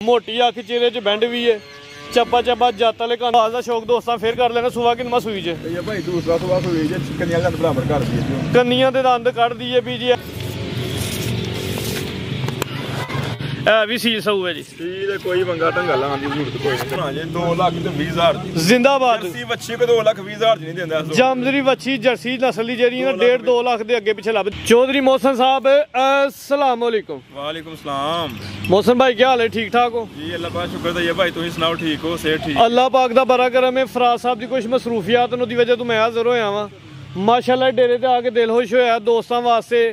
मोटी अख चेहरे च बैंड भी है चप्पा चप्पा जत वाले काज का शौक दोस्तां फिर कर लेना सुबह किन्ना सूई च भाई दूसरा सुबह सूई च कन्नियां दंद बराबर कर दिए कन्नियां दे दंद कढ़ दिए भी जी है भी सील सऊ है जी सील कोई पंगा ढंगा लाने की जरूरत कोई नहीं हां जी 2,20,000 दी जिंदाबाद जर्सी बच्ची को 2,20,000 नहीं देंदा जामदरी बच्ची जर्सी नस्ल दी जेडी ना 1.5-2 लाख दे अगे पीछे लब चौधरी मोहसन साहब अस्सलाम वालेकुम वालेकुम सलाम मोहसन भाई क्या हाल है ठीक ठाक हो जी अल्लाह पाक शुक्र है भाई तुम सुनाओ ठीक हो सेहत ठीक अल्लाह पाक दा बड़ा करम है फराज साहब दी कुछ मसरूफियात दी वजह तो मैं हाजिर होया वां माशाअल्लाह डेरे ते आके दिल खुश होया दोस्तां वास्ते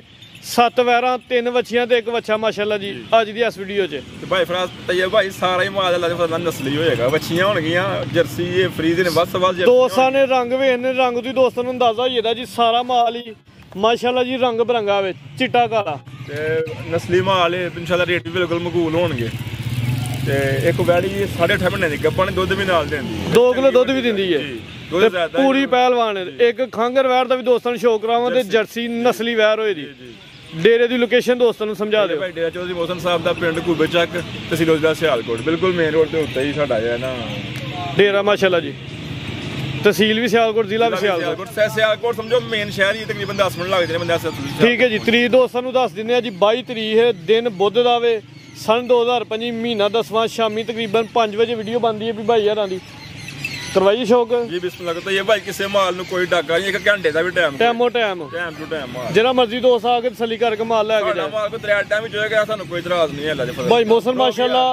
7 वैरां 3 बच्चियां ते 1 बच्चा माशाअल्लाह जी अज दी इस वीडियो च ते भाई फराज तैयब भाई सारा ही माल अल्लाह दे फजल नस्ली होएगा बच्चियां होणगियां जर्सी ये फ्रीज ने बस दोस्तां ने रंग वेखने रंग तो दोस्तां नूं अंदाजा होई गेदा जी सारा माल ही माशाअल्लाह जी रंग बिरंगा वे चिट्टा काला ते नस्ली माल इंशाअल्लाह रेट भी बिल्कुल मकबूल होणगे ते एक वैड़ी 8.5 महीने दी गप्पा ने दुध भी नाल देंदी 2 किलो दुध भी दिंदी है पूरी पहलवान एक खंगर वैर दा भी दोस्तां नूं शौक करावां ते जर्सी नस्ली वैर होई दी डेरे दी लोकेशन दोस्तों समझा दो भाई डेरा चौधरी मोहसन साहब दा पिंड घूबे चक तहसील जिला सियालकोट बिल्कुल मेन रोड के उत्ते ही साडा है ना डेरा माशाअल्लाह जी तहसील भी सियालकोट जिला भी सियालकोट समझो मेन शहर ही तकरीबन 10 मिनट लगदे ने बंदे ठीक है जी तरीक दोस्तां नूं दस दिंदे आ जी 22 तरीक है दिन बुध दा वे सन 2025 महीना 10वां शामी तकरीबन 5 बजे वीडियो बनदी है भी भाई यारां दी करवाइए शौक जी बिस्मिल्लाह तो ये भाई किसी माल नु कोई डाका नहीं 1 घंटे दा भी टाइम टू टाइम जेड़ा मर्जी दोस्त आके तसल्ली करके माल ले के जाए माल को 3 टाइम विच होएगा सानू कोई इतराज नहीं है अल्लाह दे फजल भाई मौसम माशाअल्लाह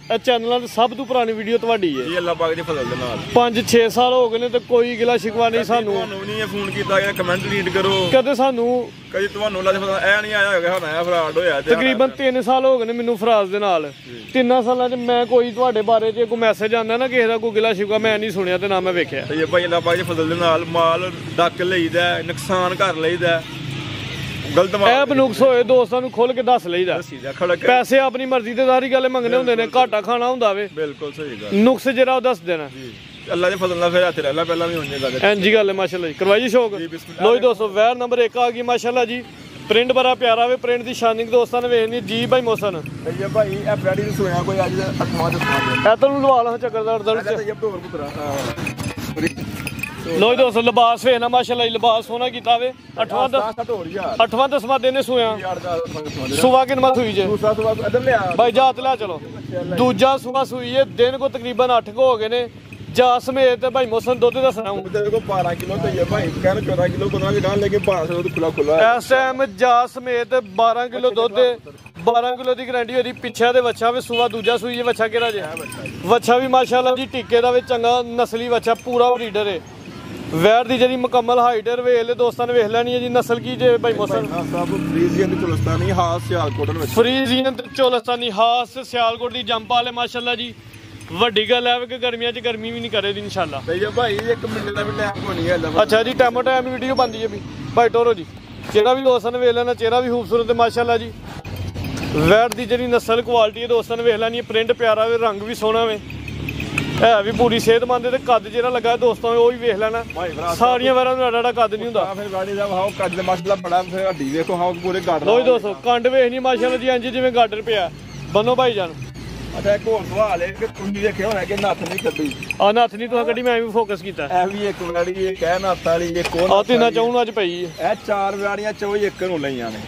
चैनल सब तो पुरानी वीडियो ਤੁਹਾਡੀ है जी अल्लाह पाक दे फजल दे नाल 5-6 साल हो गए ने ते कोई गिला शिकवा नहीं सानू नहीं फोन कीता या कमेंट रीड करो कदे सानू कदी ਤੁਹਾਨੂੰ अल्लाह दे फजल ऐ नहीं आया होगा हना फ्रॉड होया तकरीबन 3 साल हो गए ने मेनू फराज दे नाल 3 साਲਾਂ ਚ मैं कोई ਤੁਹਾਡੇ ਬਾਰੇ ਚ ਕੋਈ ਮੈਸੇਜ ਆਂਦਾ ਨਾ ਕਿਸੇ ਦਾ ਕੋਈ गिला शिकवा मैं नहीं सुनिया ते ना मैं वेखिया ਤੇ ਇਹ ਭਾਈ अल्लाह पाक दे फजल दे नाल माल ਡੱਕ ਲਈਦਾ ਨੁਕਸਾਨ ਕਰ ਲਈਦਾ गलत ऐप नुक्स होए दोस्तां नूं खोल के दस लईदा पैसे अपनी मर्जी ते सारी गल मंगने हुंदे ने घाटा खाना हुंदा वे बिल्कुल सही गल नुक्स जरा दस देना अल्लाह दे फजल नाल फिर हत्थ रहला पहला भी होने लगा इंजी गल है माशाअल्लाह जी करवाइए शौक लो जी दोस्तों वैर नंबर 1 आ गई माशाअल्लाह जी प्रिंट बड़ा प्यारा वे प्रिंट दी शाइनिंग दोस्तां ने वेखनी जी भाई मौसन ये भाई ए फ्रेडी दी सुया कोई आज 8वां 10वां ए तन्नू लवा ला चक्करदार दर्द ये तोर पुत्रा लो दोस्तों लिबास वेखना माशाअल्लाह लिबास सोना कीता वे 8वां 10वां दिन सोया सुबह किन्ना सुई जे दूसरा सुबह इधर ले आ भाई जात ला चलो दूजा सुबह सुई है दिन को तकरीबन 8 को हो गए ने जा समेत भाई मौसम दुध दसना हूं तेरे को 12 किलो तो ये भाई कहना 14 किलो बना के डाल लेके 12 दूध खुला खुला इस टाइम जा समेत 12 किलो दुध 12 किलो दी गारंटी होदी पीछे दे बच्चा वे सुबह दूजा सुई है बच्चा केड़ा जे बच्चा भी माशाअल्लाह जी टिक्के दा वे चंगा नस्ली बच्चा पूरा ब्रीडर है वैर दी जड़ी मुकम्मल हाइट है वेले दोस्तां ने वेख लेनी है जी नस्ल की जे भाई मौसम सब फ्रीजियन दी चोलस्तानी हास सियालकोट में फ्रीजियन ते चोलस्तानी हास सियालकोट दी जंप वाले माशाअल्लाह जी वड्डी गल है कि गर्मियां च गर्मी भी नहीं करे दी इंशाअल्लाह सही है भाई 1 मिनट दा भी टाइम कोनी है अच्छा जी टाइम वीडियो बनदी है भी भाई टोरो जी जेड़ा भी दोस्तां ने वेख लेना चेहरा भी खूबसूरत है माशाअल्लाह जी वैर दी जड़ी नस्ल क्वालिटी है दोस्तां ने वेख लेनी है प्रिंट प्यारा वे रंग भी सोहना वे है भी पूरी सेहतमंद है कद जेड़ा लगा दोस्तों वो भी वेख लेना सारियां वैरां दा एड़ा कद नहीं हुंदा फिर गाड़ी दा हाओ कद दे माशाअल्लाह बड़ा फिर हड्डी देखो हाओ पूरे गार्डर लो दोस्तों कंड वेखनी माशाअल्लाह जी इंज जिवें गार्डर पिया बनो भाई जान अच्छा एक और सवाल है कि कुंडी देखे होना कि नथ नहीं कड्डी आ नथ नहीं तुहां कड्डी मैं भी फोकस कीता ए भी एक गाड़ी ये कह नथ वाली एक और आ तीना चाहूं अज पई है ए 4 गाड़ियां चोई एक ਨੂੰ ਲਈਆਂ ਨੇ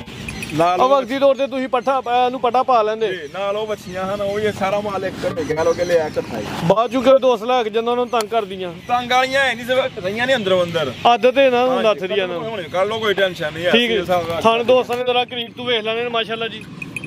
ਨਾਲ ਵਕਤੀ ਤੌਰ ਤੇ ਤੁਸੀਂ ਪੱਠਾ ਨੂੰ ਪਟਾ ਪਾ ਲੈਂਦੇ ਨਾਲ ਉਹ ਬੱਚੀਆਂ ਹਨ ਉਹ ਇਹ ਸਾਰਾ ਮਾਲ ਇੱਕ ਘੰਟੇ ਕਹਿ ਲੋ ਕਿ ਲਿਆ ਇਕੱਠਾ ਹੀ ਬਾਅਦ ਚੁੱਕੇ ਦੋਸਤ ਲੈ ਕੇ ਜਾਂਦਾ ਉਹਨਾਂ ਨੂੰ ਤੰਗ ਕਰਦੀਆਂ ਤੰਗ ਵਾਲੀਆਂ ਹੈ ਨਹੀਂ ਸਿਰਫ ਰਹੀਆਂ ਨੇ ਅੰਦਰੋਂ ਅੰਦਰ ਆਦਤ ਹੈ ਨਾ ਨੱਥ ਦੀਆਂ ਨਾ ਕਰ ਲੋ ਕੋਈ ਟੈਨਸ਼ਨ ਨਹੀਂ ਹੈ ਠੀਕ ਹੈ ਥਣ ਦੋਸਤਾਂ ਨੇ ਤੇਰਾ ਕਰੀਬ ਤੂੰ ਵੇਖ ਲੈਣੇ ਮਾਸ਼ਾਅੱਲਾ ਜੀ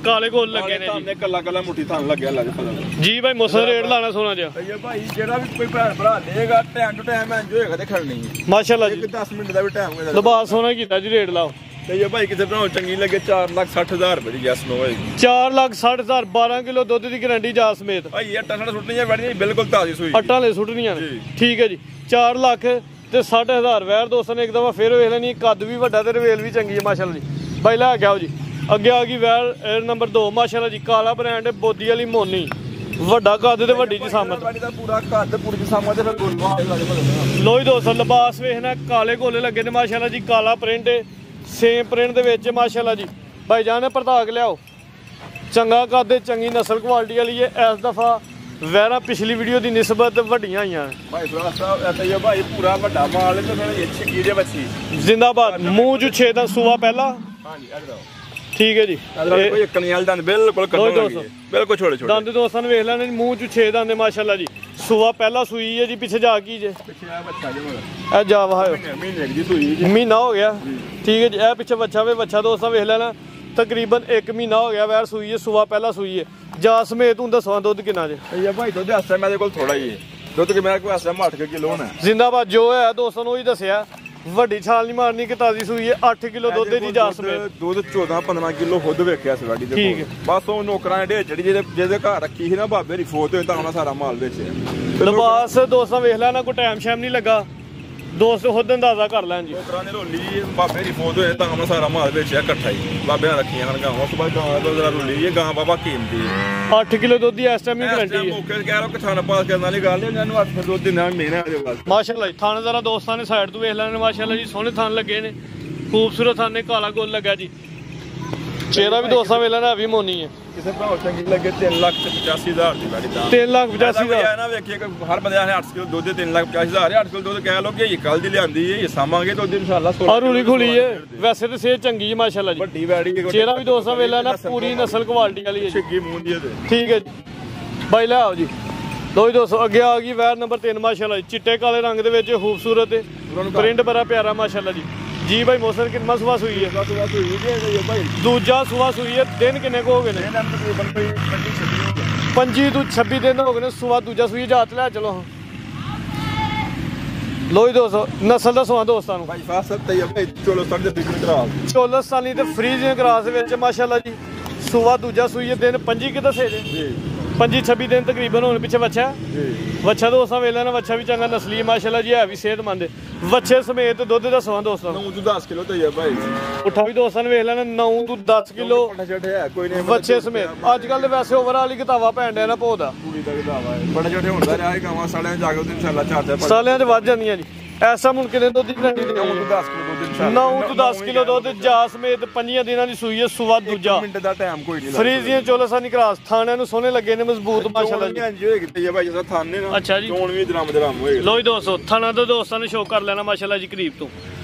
ਕਾਲੇ ਗੋਲ ਲੱਗੇ ਨੇ ਜੀ ਕੱਲਾ ਕੱਲਾ ਮੁੱਠੀ ਥਣ ਲੱਗਿਆ ਅੱਲਾ ਦੇ ਫਜ਼ਲ ਜੀ ਭਾਈ ਮੌਸਮ ਰੇਟ ਲਾਣਾ ਸੋਨਾ ਜਿਹਾ ਇਹ ਭਾਈ ਜਿਹੜਾ ਵੀ ਕੋਈ ਭੈਣ ਭਰਾ ਲੇਗਾ ਟਾਈਮ ਟੂ ਟਾਈਮ ਇੰਜ ਹੋਏਗਾ ਤੇ ਖੜਨੀ ਹੈ ਮਾਸ਼ਾਅੱਲਾ ਜੀ 10 ਮਿੰਟ ਦਾ ਵੀ ਟਾਈਮ ਹੋਏਗਾ ਲਿਬਾਸ ਸੋਨਾ ਕੀਤਾ ਜੀ ਰੇਟ ਲਾਓ ਤੇ ਇਹ ਭਾਈ ਕਿਸੇ ਤਰ੍ਹਾਂ ਚੰਗੀ ਲੱਗੇ 4,60,000 ਰੁਪਏ ਦੀ ਜੈਸ ਨੋ ਹੋਏਗੀ 4,60,000 12 ਕਿਲੋ ਦੁੱਧ ਦੀ ਗਾਰੰਟੀ ਜਾ ਸਮੇਤ ਭਾਈ ਅੱਟਾਂ ਸਾਡਾ ਸੁੱਟਣੀਆਂ ਬੜੀਆਂ ਬਿਲਕੁਲ ਤਾਜ਼ੀ ਸੂਈ ਅੱਟਾਂ ਲੈ ਸੁੱਟਣੀਆਂ ਨੇ ਠੀਕ ਹੈ ਜੀ 4 ਲੱਖ ਤੇ 60,000 ਵੈਰ ਦੋਸਤਾਂ ਨੇ ਇੱਕ ਦਫਾ ਫੇਰ ਵੇਖ ਲੈਣੀ ਕੱਦ ਵੀ ਵੱਡਾ ਤੇ ਰਵੇਲ ਵੀ ਚੰਗੀ ਹੈ ਮਾਸ਼ਾਅੱਲਾ ਜੀ ਭਾਈ ਲੈ ਕੇ ਆਓ ਜੀ ਅੱਗੇ ਆ ਗਈ ਵੈਰ ਨੰਬਰ 2 ਮਾਸ਼ਾਅੱਲਾ ਜੀ ਕਾਲਾ ਬ੍ਰਾਂਡ ਬੋਦੀ ਵਾਲੀ ਮੋਨੀ ਵੱਡਾ ਕੱਦ ਤੇ ਵੱਡੀ ਜਸਾਮਤ ਪੂਰਾ ਕੱਦ ਪੂਰੀ ਜਸਾਮਤ ਤੇ ਗੋਲਵਾ ਲੋ ਜੀ ਦੋਸਤੋ ਲਿਬਾਸ ਵੇਖਣਾ ਕਾਲੇ ਗੋਲੇ ਲੱਗੇ ਨੇ ਮਾਸ਼ਾਅੱਲਾ ਜੀ ਕਾਲਾ ਪ੍ਰਿੰਟ सेम प्रिंट दे विच माशाअल्लाह जी भाई जान परताक लियाओ ਚੰਗਾ ਕਰਦੇ, ਚੰਗੀ ਨਸਲ ਕੁਆਲਿਟੀ ਵਾਲੀ ਹੈ। ਇਸ ਦਫਾ ਵੈਰਾ ਪਿਛਲੀ ਵੀਡੀਓ ਦੀ ਨਿਸਬਤ ਵੱਡੀਆਂ ਆਈਆਂ ਨੇ ਭਾਈ ਫਰਾਸ ਸਾਹਿਬ ਐਸਾ ਹੀ ਭਾਈ ਪੂਰਾ ਵੱਡਾ ਮਾਲ ਤੇ ਥੋੜੀ ਛਿੱਕੀ ਦੇ ਬੱਚੀ ਜ਼ਿੰਦਾਬਾਦ। ਮੂੰਹ ਚ 6 ਦਾ ਸੂਆ ਪਹਿਲਾ। ਹਾਂਜੀ ਅੜਦਾ ਠੀਕ ਹੈ ਜੀ। ਕੋਈ ਇੱਕ ਨਹੀਂ ਦੰਦ ਬਿਲਕੁਲ ਕੱਢਣ ਲੱਗੇ ਬਿਲਕੁਲ ਛੋਟੇ ਛੋਟੇ ਦੰਦ ਦੋਸਤਾਂ ਨੂੰ ਵੇਖ ਲੈਣੇ ਮੂੰਹ ਚ 6 ਦੰਦ ਮਾਸ਼ਾਅੱਲਾ ਜੀ। ਸੂਆ ਪਹਿਲਾ ਸੂਈ ਹੈ ਜੀ। ਪਿੱਛੇ ਜਾ ਕੀ ਜੇ ਪਿੱਛੇ ਆ ਬੱਚਾ ਜੇ ਮਗਰ ਇਹ ਜਾ ਵਹਾਇਓ ਮਹੀਨੇ ਦੀ ਸੂਈ ਜੀ। ਮਹੀਨਾ ਹੋ ਗਿਆ। ਠੀਕ ਹੈ ਜੀ। ਇਹ ਪਿੱਛੇ ਬੱਚਾ ਵੇ ਬੱਚਾ ਦੋਸਤਾਂ ਵੇਖ ਲੈਣਾ ਤਕਰੀਬਨ 1 ਮਹੀਨਾ ਹੋ ਗਿਆ ਵੈਰ ਸੂਈ ਹੈ। ਸੂਆ ਪਹਿਲਾ ਸੂਈ ਹੈ। ਜਾ ਸਮੇਤ ਹੁਣ ਦੱਸਵਾਂ ਦੁੱਧ ਕਿੰਨਾ ਜੇ। ਇਹ ਭਾਈ ਦੁੱਧ ਅਸਲ ਮੇਰੇ ਕੋਲ ਥੋੜਾ ਹੀ ਹੈ। ਦੁੱਧ ਕਿ ਮੇਰੇ ਕੋਲ ਅਸਲ 8 ਕਿਲੋ ਹੈ। ਜ਼ਿੰਦਾਬਾਦ। ਜੋ ਹੈ ਦੋਸਤਾਂ ਨੂੰ ਉਹੀ ਦੱਸਿਆ। ਵੱਡੀ ਛਾਲ ਨਹੀਂ ਮਾਰਨੀ ਕਿ ਤਾਜ਼ੀ ਸੂਈ ਹੈ। 8 ਕਿਲੋ ਦੁੱਧ ਦੀ ਜਾ ਸਮੇਤ। ਦੁੱਧ 14-15 ਕਿਲੋ ਖੁਦ ਵੇਖਿਆ ਸੀ ਵਾਡੀ ਦੇ ਠੀਕ ਹੈ। ਬਸ ਉਹ ਨੌਕਰਾਂ ਢੇਰ ਚੜੀ ਜਿਹਦੇ ਘਰ ਰੱਖੀ ਸੀ ਨਾ ਬਾਬੇ ਦੀ ਫੋਤ ਹੋਏ ਤਾਂ ਉਹਨਾਂ ਸਾਰਾ ਮਾਲ ਵੇਚਿਆ। ਲਿਬਾਸ ਦੋਸਤਾਂ ਵੇਖ ਲੈਣਾ ਕੋਈ ਟਾਈਮ ਸ਼ੈਮ ਨਹੀਂ ਲੱਗਾ। ਦੋਸਤ ਖੁਦ ਅੰਦਾਜ਼ਾ ਕਰ ਲੈਣ ਜੀ। ਨੌਕਰਾਂ ਨੇ ਰੋਲੀ ਬਾਬੇ ਦੀ ਫੋਤ ਹੋਏ ਤਾਂ ਉਹਨਾਂ ਸਾਰਾ ਮਾਲ ਵੇਚਿਆ ਇਕੱਠਾ ਹੀ। ਬਾਬੇ ਨੇ ਰੱਖੀਆਂ ਹਨ ਗਾਵਾਂ। ਉਸ ਬਾਅਦ ਗਾਂ ਤੋਂ ਰੋਲੀ ਇਹ ਗਾਂ ਬਾਬਾ ਕੀਮਤੀ ਹੈ। 8 ਕਿਲੋ ਦੁੱਧ ਦੀ ਇਸ ਟਾਈਮ ਹੀ ਗਰੰਟੀ ਹੈ। ਮੌਕੇ ਤੇ ਕਹਿ ਰਹਾ ਕਿਸਾਨ ਪਾਸ ਕਰਨ ਵਾਲੀ ਗੱਲ ਹੈ। ਇਹਨਾਂ ਨੂੰ 8 ਦੁੱਧ ਦੇਣਾ ਮੇਨਾ ਦੇ ਬਸ ਮਾਸ਼ਾਅੱਲਾ ਜੀ। ਥਾਣੇ ਜ਼ਰਾ ਦੋਸਤਾਂ ਨੇ ਸਾਈਡ ਤੋਂ ਵੇਖ ਲੈਣੇ ਮਾਸ਼ਾਅੱਲਾ ਜੀ। ਸੋਹਣੇ ਥਾਨ ਲੱਗੇ ਨੇ। ਖੂਬਸੂਰਤ ਥਾਨ ਨੇ। ਕਾਲਾ ਗੋਲ ਲੱਗਾ ਜੀ। ਚਿਹਰਾ ਵੀ ਦੋਸਤਾਂ ਵੇਖ ਲੈਣਾ ਵੀ ਮੋਨੀ ਹੈ। ਕਿਸੇ ਭਰਾ ਚੰਗੀ ਲੱਗੇ 3,85,000 ਦੀ ਵਾਲੀ ਤਾਂ 3,85,000 ਨਾ ਵੇਖੀਏ ਕਿ ਹਰ ਬੰਦੇ ਨੇ 8 ਕਿਲੋ ਦੁੱਧ 3,85,000 8 ਕਿਲੋ ਦੁੱਧ ਕਹਿ ਲੋ ਕਿ ਇਹ ਕੱਲ ਦੀ ਲਿਆਂਦੀ ਹੈ। ਇਹ ਸਾਮਾਂਗੇ ਤਾਂ ਇਨਸ਼ਾਅੱਲਾ 16 ਔਰ ਹੁਲੀ ਖੁਲੀ ਹੈ। ਵੈਸੇ ਤਾਂ ਸਿਹਤ ਚੰਗੀ ਹੈ ਮਾਸ਼ਾਅੱਲਾ ਜੀ। ਵੱਡੀ ਵੈੜੀ ਚਿਹਰਾ ਵੀ ਦੋਸਤਾਂ ਵੇਖ ਲੈਣਾ ਪੂਰੀ ਨਸਲ ਕੁਆਲਿਟੀ ਵਾਲੀ ਹੈ ਜੀ। ਛਿੱਗੀ ਮੂੰਹ ਦੀ ਤੇ ਠੀਕ ਹੈ ਜੀ। ਬਾਈ ਲੈ ਆਓ ਜੀ। ਲੋ ਜੀ ਦੋਸਤੋ ਅੱਗੇ ਆ ਗਈ ਵੈਰ ਨੰਬਰ 3 ਮਾਸ਼ਾਅੱਲਾ ਜੀ। ਚਿੱਟੇ ਕਾਲੇ ਰੰਗ ਦੇ ਵਿੱਚ ਖੂਬਸੂਰਤ ਹੈ। ਪ੍ਰਿੰਟ ਬੜਾ ਪਿਆਰਾ ਮਾਸ਼ਾਅੱਲਾ ਜੀ। ਜੀ ਭਾਈ ਮੌਸਮ ਕਿੰਨਾ ਸੁਬਾ ਸੂਈ ਹੈ। ਦੂਜਾ ਸੁਬਾ ਸੂਈ ਹੈ। ਦਿਨ ਕਿੰਨੇ ਕੋ ਹੋ ਗਏ ਨੇ? 25 ਤੋਂ 26 ਦਿਨ ਹੋ ਗਏ ਨੇ। ਸੁਬਾ ਦੂਜਾ ਸੂਈ ਜਾਤ ਲੈ ਚਲੋ। ਲੋ ਜੀ ਦੋਸਤੋ ਨਸਲ ਦਾ ਸੁਆ ਦੋਸਤਾਂ ਨੂੰ ਭਾਈ ਫਾਸਤ ਤੇ ਭਾਈ ਚਲੋ ਸਾਡੇ ਫਿਕਰ ਕਰਾ ਚੋਲਸਤਾਨੀ ਤੇ ਫਰੀਜ਼ਿੰਗ ਕਰਾਸ ਦੇ ਵਿੱਚ ਮਾਸ਼ਾਅੱਲਾ ਜੀ। ਸੁਬਾ ਦੂਜਾ ਸੂਈ ਹੈ। ਦਿਨ 25 ਕਿ ਦੱਸੇ ਜੇ? 25-26 ਦਿਨ ਤਕਰੀਬਨ ਹੋਣ ਪਿੱਛੇ ਬੱਚਾ ਵੱਛਾ ਦੋਸਤਾਂ ਵੇਲੇ ਨਾ ਵੱਛਾ ਵੀ ਚੰਗਾ ਨਸਲੀ ਮਾਸ਼ਾਅੱਲਾ ਜੀ। ਹੈ ਵੀ ਸਿਹਤਮੰਦ। ਵੱਛੇ ਸਮੇਤ ਦੁੱਧ ਦੱਸਵਾਂ ਦੋਸਤਾਂ ਨੂੰ 9 ਤੋਂ 10 ਕਿਲੋ ਤੇ ਭਾਈ ਪੁੱਠਾ ਵੀ ਦੋਸਤਾਂ ਨੇ ਵੇਖ ਲੈਣਾ 9 ਤੋਂ 10 ਕਿਲੋ ਕੋਈ ਨਹੀਂ ਵੱਛੇ ਸਮੇਤ। ਅੱਜ ਕੱਲ ਦੇ ਵੈਸੇ ਓਵਰਆਲ ਹੀ ਕਿਤਾਬਾ ਭੈਣ ਡਿਆ ਨਾ ਭੋ ਦਾ ਪੂਰੀ ਦਾ ਕਿਤਾਬਾ ਹੈ। ਬੜਾ ਛੋਟੇ ਹੁੰਦਾ ਰਿਹਾ ਗਾਵਾਂ ਸਾਲਿਆਂ ਜਾ ਕੇ ਇਨਸ਼ਾਅੱਲਾ 4 ਸਾਲਿਆਂ 'ਚ ਵੱਧ ਜਾਂਦੀਆਂ ਜੀ। ਐਸਾ ਹੁਣ ਕਿੰਨੇ ਦੁੱਧ ਦੀ ਗਰੰਟੀ ਦੇ 9 ਤੋਂ 10 ਕਿਲੋ ਦੁੱਧ ਇਨਸ਼ਾਅੱਲਾ 9 ਤੋਂ 10 ਕਿਲੋ ਦੁੱਧ ਜਾ ਸਮੇਤ 5 ਦਿਨਾਂ ਦੀ ਸੂਈ ਹੈ। ਸੁਬਾ ਦੂਜਾ ਮਿੰਟ ਦਾ ਟਾਈਮ ਕੋਈ ਨਹੀਂ ਫਰੀਜ਼ੀਆਂ ਚੋਲਸਾਨੀ ਕਰਾਸ। ਥਾਣਿਆਂ ਨੂੰ ਸੋਹਣੇ ਲੱਗੇ ਨੇ ਮਜ਼ਬੂਤ ਮਾਸ਼ਾਅੱਲਾ ਜੀ। ਹਾਂਜੀ ਹੋਏ ਕਿਤੇ ਭਾਈ ਜਿਵੇਂ ਥਾਨੇ ਨਾ ਅੱਛਾ ਜੀ। ਚੋਣ ਵੀ ਦਰਾਮ ਹੋਏ। ਲੋ ਜੀ ਦੋਸਤੋ ਥਾਣਾ ਤੋਂ ਦੋਸਤਾਂ ਨੂੰ ਸ਼ੋਅ ਕਰ ਲੈਣਾ ਮਾਸ਼ਾਅੱਲਾ ਜੀ ਕਰੀਬ ਤੋਂ।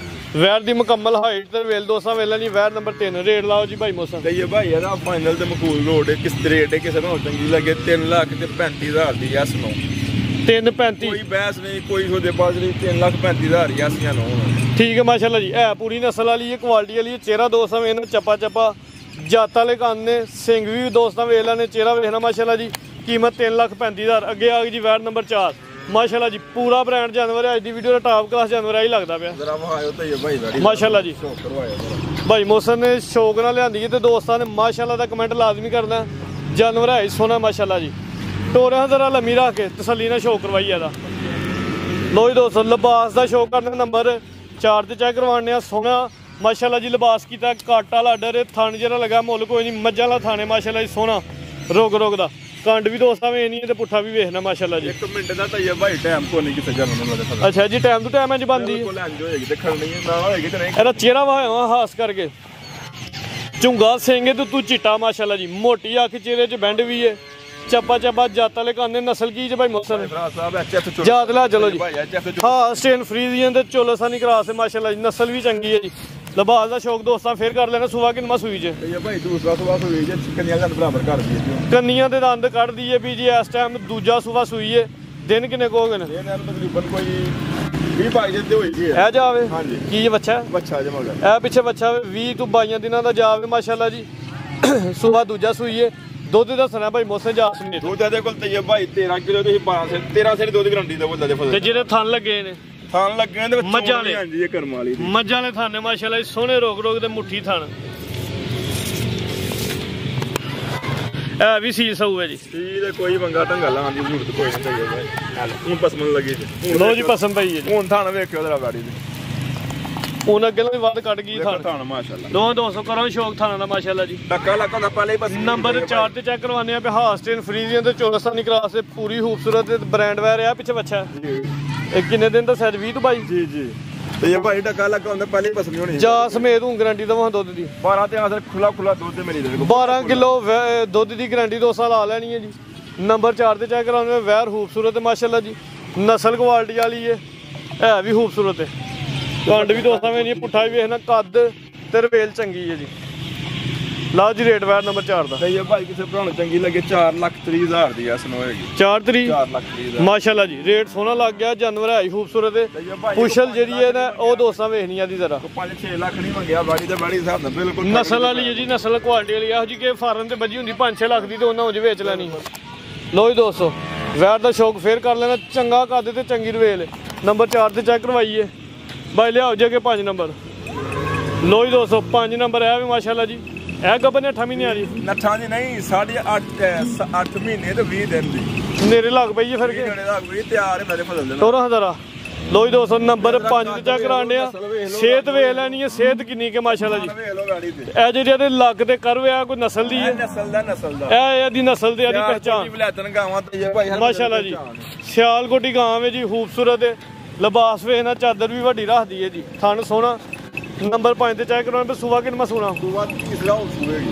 ਵੈਰ ਦੀ ਮੁਕੰਮਲ ਹਾਈਟ ਤੇ ਵੇਲ ਦੋਸਤਾਂ ਵੇਲੇ ਨਹੀਂ। ਵੈਰ ਨੰਬਰ 3 ਰੇਟ ਲਾਓ ਜੀ ਭਾਈ ਮੌਸਮ ਕਹੀਏ ਭਾਈ ਇਹਦਾ ਫਾਈਨਲ ਤੇ ਮਕੂਲ ਰੋਡ ਕਿਸ ਰੇਟ ਹੈ ਕਿਸੇ ਨੂੰ ਚੰਗੀ ਲੱਗੇ 3,35,000 ਦੀ ਐਸ ਨੂੰ 3.35 ਕੋਈ ਬਹਿਸ ਨਹੀਂ ਕੋਈ ਉਹਦੇ ਬਾਅਦ ਨਹੀਂ 3,35,000 ਐਸੀਆਂ ਨੂੰ ਠੀਕ ਹੈ ਮਾਸ਼ਾਅੱਲਾ ਜੀ। ਹੈ ਪੂਰੀ ਨਸਲ ਵਾਲੀ ਹੈ ਕੁਆਲਿਟੀ ਵਾਲੀ ਹੈ। ਚਿਹਰਾ ਦੋਸਤਾਂ ਵੇਖਣਾ ਚੱਪਾ ਚੱਪਾ ਜਾਤ ਵਾਲੇ ਕੰਨ ਨੇ। ਸਿੰਘ ਵੀ ਦੋਸਤਾਂ ਵੇਖ ਲੈਣੇ। ਚਿਹਰਾ ਵੇਖਣਾ ਮਾਸ਼ਾਅੱਲਾ ਜੀ। ਕੀਮਤ 3,35,000। ਅੱਗੇ ਆ ਗਈ ਜੀ ਵੈਰ ਨੰਬਰ 4 ਮਾਸ਼ਾਅੱਲਾ ਜੀ। ਪੂਰਾ ਬ੍ਰਾਂਡ ਜਾਨਵਰ ਹੈ। ਅੱਜ ਦੀ ਵੀਡੀਓ ਦਾ ਟਾਪ ਕਲਾਸ ਜਾਨਵਰ ਆ ਹੀ ਲੱਗਦਾ ਪਿਆ ਜਰਾ ਵਹਾਇਓ ਤੇ ਭਾਈ ਵੈੜੀ ਮਾਸ਼ਾਅੱਲਾ ਜੀ। ਸ਼ੌਕ ਕਰਵਾਇਆ ਭਾਈ ਮੌਸਮ ਨੇ ਸ਼ੌਕ ਨਾਲ ਲਿਆਂਦੀ ਹੈ ਤੇ ਦੋਸਤਾਂ ਨੇ ਮਾਸ਼ਾਅੱਲਾ ਦਾ ਕਮੈਂਟ ਲਾਜ਼ਮੀ ਕਰਨਾ। ਜਾਨਵਰ ਹੈ ਸੋਹਣਾ ਮਾਸ਼ਾਅੱਲਾ ਜੀ। ਟੋਰਿਆਂ ਜ਼ਰਾ ਲੰਮੀ ਰੱਖ ਕੇ ਤਸੱਲੀ ਨਾਲ ਸ਼ੌਕ ਕਰਵਾਈ ਇਹਦਾ। ਲੋ ਜੀ ਦੋਸਤੋ ਲਿਬਾਸ ਦਾ ਸ਼ੌਕ ਕਰਨਾ ਨੰਬਰ 4 ਤੇ ਚੈੱਕ ਕਰਵਾਉਣੇ ਆ। ਸੋਹਣਾ ਮਾਸ਼ਾਅੱਲਾ ਜੀ ਲਿਬਾਸ ਕੀਤਾ। ਕਾਟਾ ਵਾਲਾ ਆਰਡਰ ਥਣ ਜਿਹੜਾ ਲੱਗਾ ਮੁੱਲ ਕੋਈ ਨਹੀਂ। ਮੱਝਾਂ ਵਾਲਾ ਥਾਣੇ ਮਾਸ਼ਾਅੱਲਾ ਜੀ ਸੋਹਣਾ ਰੋਗ ਦਾ ਕੰਡ ਵੀ ਦੋਸਤਾਂ ਵੇਖ ਨਹੀਂ ਤੇ ਪੁੱਠਾ ਵੀ ਵੇਖਣਾ ਮਾਸ਼ਾਅੱਲਾ ਜੀ। 1 ਮਿੰਟ ਦਾ ਤਾਂ ਭਾਈ ਟਾਈਮ ਕੋ ਨਹੀਂ ਕਿਸੇ ਜਾਨਵਰ ਨੂੰ ਲੱਗਦਾ। ਅੱਛਾ ਜੀ ਟਾਈਮ ਤੋਂ ਟਾਈਮ ਇੰਜ ਬਣਦੀ ਕੋਲ ਇੰਜ ਹੋਏਗੀ ਦੇਖਣ ਨਹੀਂ ਨਾ ਹੋਏਗੀ ਤੇ ਨਹੀਂ। ਇਹਦਾ ਚਿਹਰਾ ਵਾਇਆ ਹਾਸ ਕਰਕੇ ਝੁੰਗਾ ਸਿੰਘ ਤੇ ਤੂੰ ਚਿੱਟਾ ਮਾਸ਼ਾਅੱਲਾ ਜੀ। ਮੋਟੀ ਅੱਖ ਚਿਹਰੇ 'ਚ ਬੈਂਡ ਵੀ ਹੈ। ਚੱਪਾ ਚੱਪਾ ਜਾਤ ਵਾਲੇ ਕਾਨੇ। ਨਸਲ ਕੀ ਜੇ ਭਾਈ ਮੌਸਮ ਜਾਤ ਲਾ ਚਲੋ ਜੀ। ਹਾਂ ਸਟੇਨ ਫਰੀਜ਼ੀਅਨ ਤੇ ਚੋਲਸਾਨੀ ਕਰਾਸ ਹੈ ਮਾਸ਼ਾਅੱਲਾ ਜੀ। ਨਸਲ ਵੀ ਚੰਗੀ ਹੈ ਜੀ। ਲਿਬਾਸ ਦਾ ਸ਼ੌਕ ਦੋਸਤਾਂ ਫੇਰ ਕਰ ਲੈਣਾ। ਸੁਬਾ ਕਿੰਨਾ ਸੂਈ ਜੇ ਭਾਈ ਦੂਸਰਾ ਸੁਬਾ ਸੂਈ ਜੇ ਕੰਨੀਆਂ ਦਾ ਬਰਾਬਰ ਕਰ ਦਈਏ। ਕੰਨੀਆਂ ਦੇ ਦੰਦ ਕੱਢ ਦਈਏ ਵੀ ਜੀ। ਇਸ ਟਾਈਮ ਦੂਜਾ ਸੁਬਾ ਸੂਈ ਹੈ। ਦਿਨ ਕਿੰਨੇ ਕੋ ਹੋ ਗਏ ਨੇ? ਇਹਨਾਂ ਨੂੰ ਤਕਰੀਬਨ ਕੋਈ 20 22 ਦਿਨ ਤੇ ਹੋਈ ਜੀ ਇਹ ਜਾਵੇ ਹਾਂਜੀ। ਕੀ ਬੱਚਾ ਬੱਚਾ ਜੇ ਮਗਰ ਇਹ ਪਿੱਛੇ ਬੱਚਾ 20 ਤੋਂ 22 ਦਿਨਾਂ ਦਾ ਜਾਵੇ ਮਾਸ਼ਾਅੱਲਾ ਜੀ। ਸੁਬਾ ਦੂਜਾ ਸੂਈ ਹੈ। ਦੁੱਧ ਦੱਸਣਾ ਭਾਈ ਮੌਸਮ ਜਾ ਸਮੇਤ। ਦੁੱਧ ਦੇ ਕੋਲ ਤੇ ਭਾਈ 13 ਕਿਲੋ ਤੇ 13 ਸੇ ਦੁੱਧ ਗਰੰਟੀ ਦਾ ਬੋਲਦਾ ਦੇ ਤੇ ਜਿਹੜੇ ਥਣ ਲੱਗੇ ਨੇ ਥਣ ਲੱਗੇ ਨੇ ਮੱਝਾਂ ਵਾਲੇ। ਹਾਂਜੀ ਇਹ ਕਰਮ ਵਾਲੀ ਦੀ ਮੱਝਾਂ ਵਾਲੇ ਥਾਨੇ ਮਾਸ਼ਾਅੱਲਾ ਜੀ ਸੋਹਣੇ ਰੋਗ ਦੇ ਮੁੱਠੀ ਥਣ। ਇਹ ਵੀ ਸੀਲ ਸਊ ਹੈ ਜੀ। ਤੇ ਕੋਈ ਮੰਗਾ ਢੰਗਾ ਲਾਉਣ ਦੀ ਜ਼ਰੂਰਤ ਕੋਈ ਨਹੀਂ ਭਾਈ। ਹੁਣ ਪਸਮਨ ਲੱਗੀ ਜੀ। ਲੋ ਜੀ ਪਸੰਦ ਪਈ ਹੈ ਜੀ। ਹੁਣ ਥਣ ਵੇਖਿਓ ਜਰਾ ਗਾੜੀ ਦੀ ਉਹਨਾਂ ਅੱਗੇ ਨਾਲ ਵੀ ਵੱਧ ਕੱਢ ਗਈ ਥਣ। ਥਣ ਮਾਸ਼ਾਅੱਲਾ ਦੋਹਾਂ 200 ਕਰੋ ਸ਼ੌਕ ਥਾਣਾ ਦਾ ਮਾਸ਼ਾਅੱਲਾ ਜੀ। ਲੱਕਾ ਦਾ ਪਹਿਲੇ ਹੀ ਬਸ ਨੰਬਰ 4 ਤੇ ਚੈੱਕ ਕਰਵਾਉਂਦੇ ਆ। ਹਾਸਟੇਨ ਫਰੀਜ਼ੀਅਨ ਤੇ ਚੋਲਸਾਨੀ ਕਰਾਸ ਤੇ ਪੂਰੀ ਖੂਬਸੂਰਤ ਬ੍ਰਾਂਡ ਵੈਰ ਆ। ਪਿੱਛੇ ਬੱਚਾ ਜੀ ਇਹ ਕਿੰਨੇ ਦਿਨ ਦਾ ਸੈਜ 20 ਤੋਂ 22 ਜੀ ਜੀ ਤੇ ਇਹ ਭਾਈ ਟੱਕਾ ਲੱਗਾ ਹੁੰਦਾ ਪਹਿਲੇ ਪਸਮੀ ਹੋਣੀ ਜਾ ਸਮੇਤ ਹੂੰ ਗਾਰੰਟੀ ਦਵਾਂ ਦੁੱਧ ਦੀ 12 ਤੇ ਆਸਰ ਖੁੱਲਾ ਖੁੱਲਾ ਦੁੱਧ ਮੇਰੀ ਦੇ 12 ਕਿਲੋ ਦੁੱਧ ਦੀ ਗਾਰੰਟੀ 2 ਸਾਲ ਲਾ ਲੈਣੀ ਹੈ ਜੀ। ਨੰਬਰ 4 ਤੇ ਚੈੱਕ ਕਰਾਉਣੇ ਵੈਰ ਖੂਬਸੂਰਤ ਹੈ ਮਾਸ਼ਾਅੱਲਾ ਜੀ, ਨਸਲ ਕੁਆਲਿਟੀ ਵਾਲੀ ਹੈ ਵੀ ਖੂਬਸੂਰਤ ਹੈ। ਕੰਡ ਵੀ ਦੋਸਤਾਂ ਵੇ ਨਹੀਂ, ਪੁੱਠਾ ਵੀ ਵੇਖਣਾ, ਕੱਦ ਤੇ ਰਵੇਲ ਚੰਗੀ ਹੈ ਜੀ। ਲਓ ਜੀ ਰੇਟ ਵੈਰ ਨੰਬਰ 4 ਦਾ ਤੇ ਇਹ ਭਾਈ ਕਿਸੇ ਭਰਾ ਨੂੰ ਚੰਗੀ ਲੱਗੇ 4,30,000 ਦੀ ਐਸ ਨੂੰ ਹੋਏਗੀ। 4 ਤਰੀਕ 4,30,000 ਮਾਸ਼ਾਅੱਲਾ ਜੀ, ਰੇਟ ਸੋਹਣਾ ਲੱਗ ਗਿਆ। ਜਾਨਵਰ ਹੈ ਹੀ ਖੂਬਸੂਰਤ ਹੈ। ਪੁੱਛਲ ਜਿਹੜੀ ਹੈ ਨਾ ਉਹ ਦੋਸਤਾਂ ਵੇਖਣੀ ਆ ਦੀ ਜ਼ਰਾ 5-6 ਲੱਖ ਨਹੀਂ ਮੰਗਿਆ ਬਾੜੀ ਤੇ ਬਾੜੀ ਹਿਸਾਬ ਨਾਲ ਬਿਲਕੁਲ ਨਸਲ ਵਾਲੀ ਹੈ ਜੀ, ਨਸਲ ਕੁਆਲਿਟੀ ਵਾਲੀ ਇਹੋ ਜੀ ਕਿ ਫਾਰਮ ਤੇ ਵੱਜੀ ਹੁੰਦੀ 5-6 ਲੱਖ ਦੀ ਤੇ ਉਹਨਾਂ ਉਂਝ ਵੇਚ ਲੈਣੀ। ਲੋ ਜੀ ਦੋਸਤੋ ਵੈਰ ਦਾ ਸ਼ੌਕ ਫੇਰ ਕਰ ਲੈਣਾ, ਚੰਗਾ ਕੱਦ ਤੇ ਚੰਗੀ ਰਵੇਲ। ਨੰਬਰ 4 ਤੇ ਚੈੱਕ ਕਰਵਾਈਏ ਬਾਈ, ਲਿਆਓ ਜੇ ਕਿ 5 ਨੰਬਰ। ਲੋ ਜੀ ਦੋਸਤੋ 5 ਨੰਬਰ ਹੈ ਵੀ ਮਾਸ਼ਾਅੱਲਾ ਜੀ। ਇਹ ਗੱਬਨ 8 ਮਹੀਨੇ ਆ ਜੀ, ਨੱਠਾਂ ਦੀ ਨਹੀਂ 8.5 ਮਹੀਨੇ ਤੇ 20 ਦਿਨ ਦੀ ਨੇਰੇ ਲੱਗ ਪਈ ਹੈ ਫਿਰ ਕੇ ਤਿਆਰ ਹੈ ਮੇਰੇ ਫਸਲ ਦੇ ਤੋਰਾ ਹਜ਼ਾਰਾ। ਲੋ ਜੀ ਦੋਸਤੋ ਨੰਬਰ 5 ਤੇ ਚੈੱਕ ਕਰਾਣੇ ਆ, ਸਿਹਤ ਵੇਖ ਲੈਣੀ ਹੈ, ਸਿਹਤ ਕਿੰਨੀ ਕਿ ਮਾਸ਼ਾਅੱਲਾ ਜੀ। ਇਹ ਜਿਹੜੀ ਇਹਦੇ ਲੱਗ ਤੇ ਕਰਵ ਆ ਕੋਈ ਨਸਲ ਦੀ ਹੈ, ਨਸਲ ਦਾ ਇਹ ਇਹਦੀ ਨਸਲ ਦੀ ਇਹਦੀ ਪਹਿਚਾਣ ਮਾਸ਼ਾਅੱਲਾ ਜੀ। ਸਿਆਲਕੋਟੀ ਗਾਂ ਹੈ ਜੀ, ਖੂਬਸੂਰਤ ਹੈ, ਲਿਬਾਸ ਵੇਖਣਾ, ਚਾਦਰ ਵੀ ਵੱਡੀ ਰੱਖਦੀ ਹੈ ਜੀ, ਥਣ ਸੋਹਣਾ। ਨੰਬਰ 5 ਤੇ ਚੈੱਕ ਕਰਾਉਣਾ ਸੂਆ ਕਿੰਨਾ ਸੋਹਣਾ,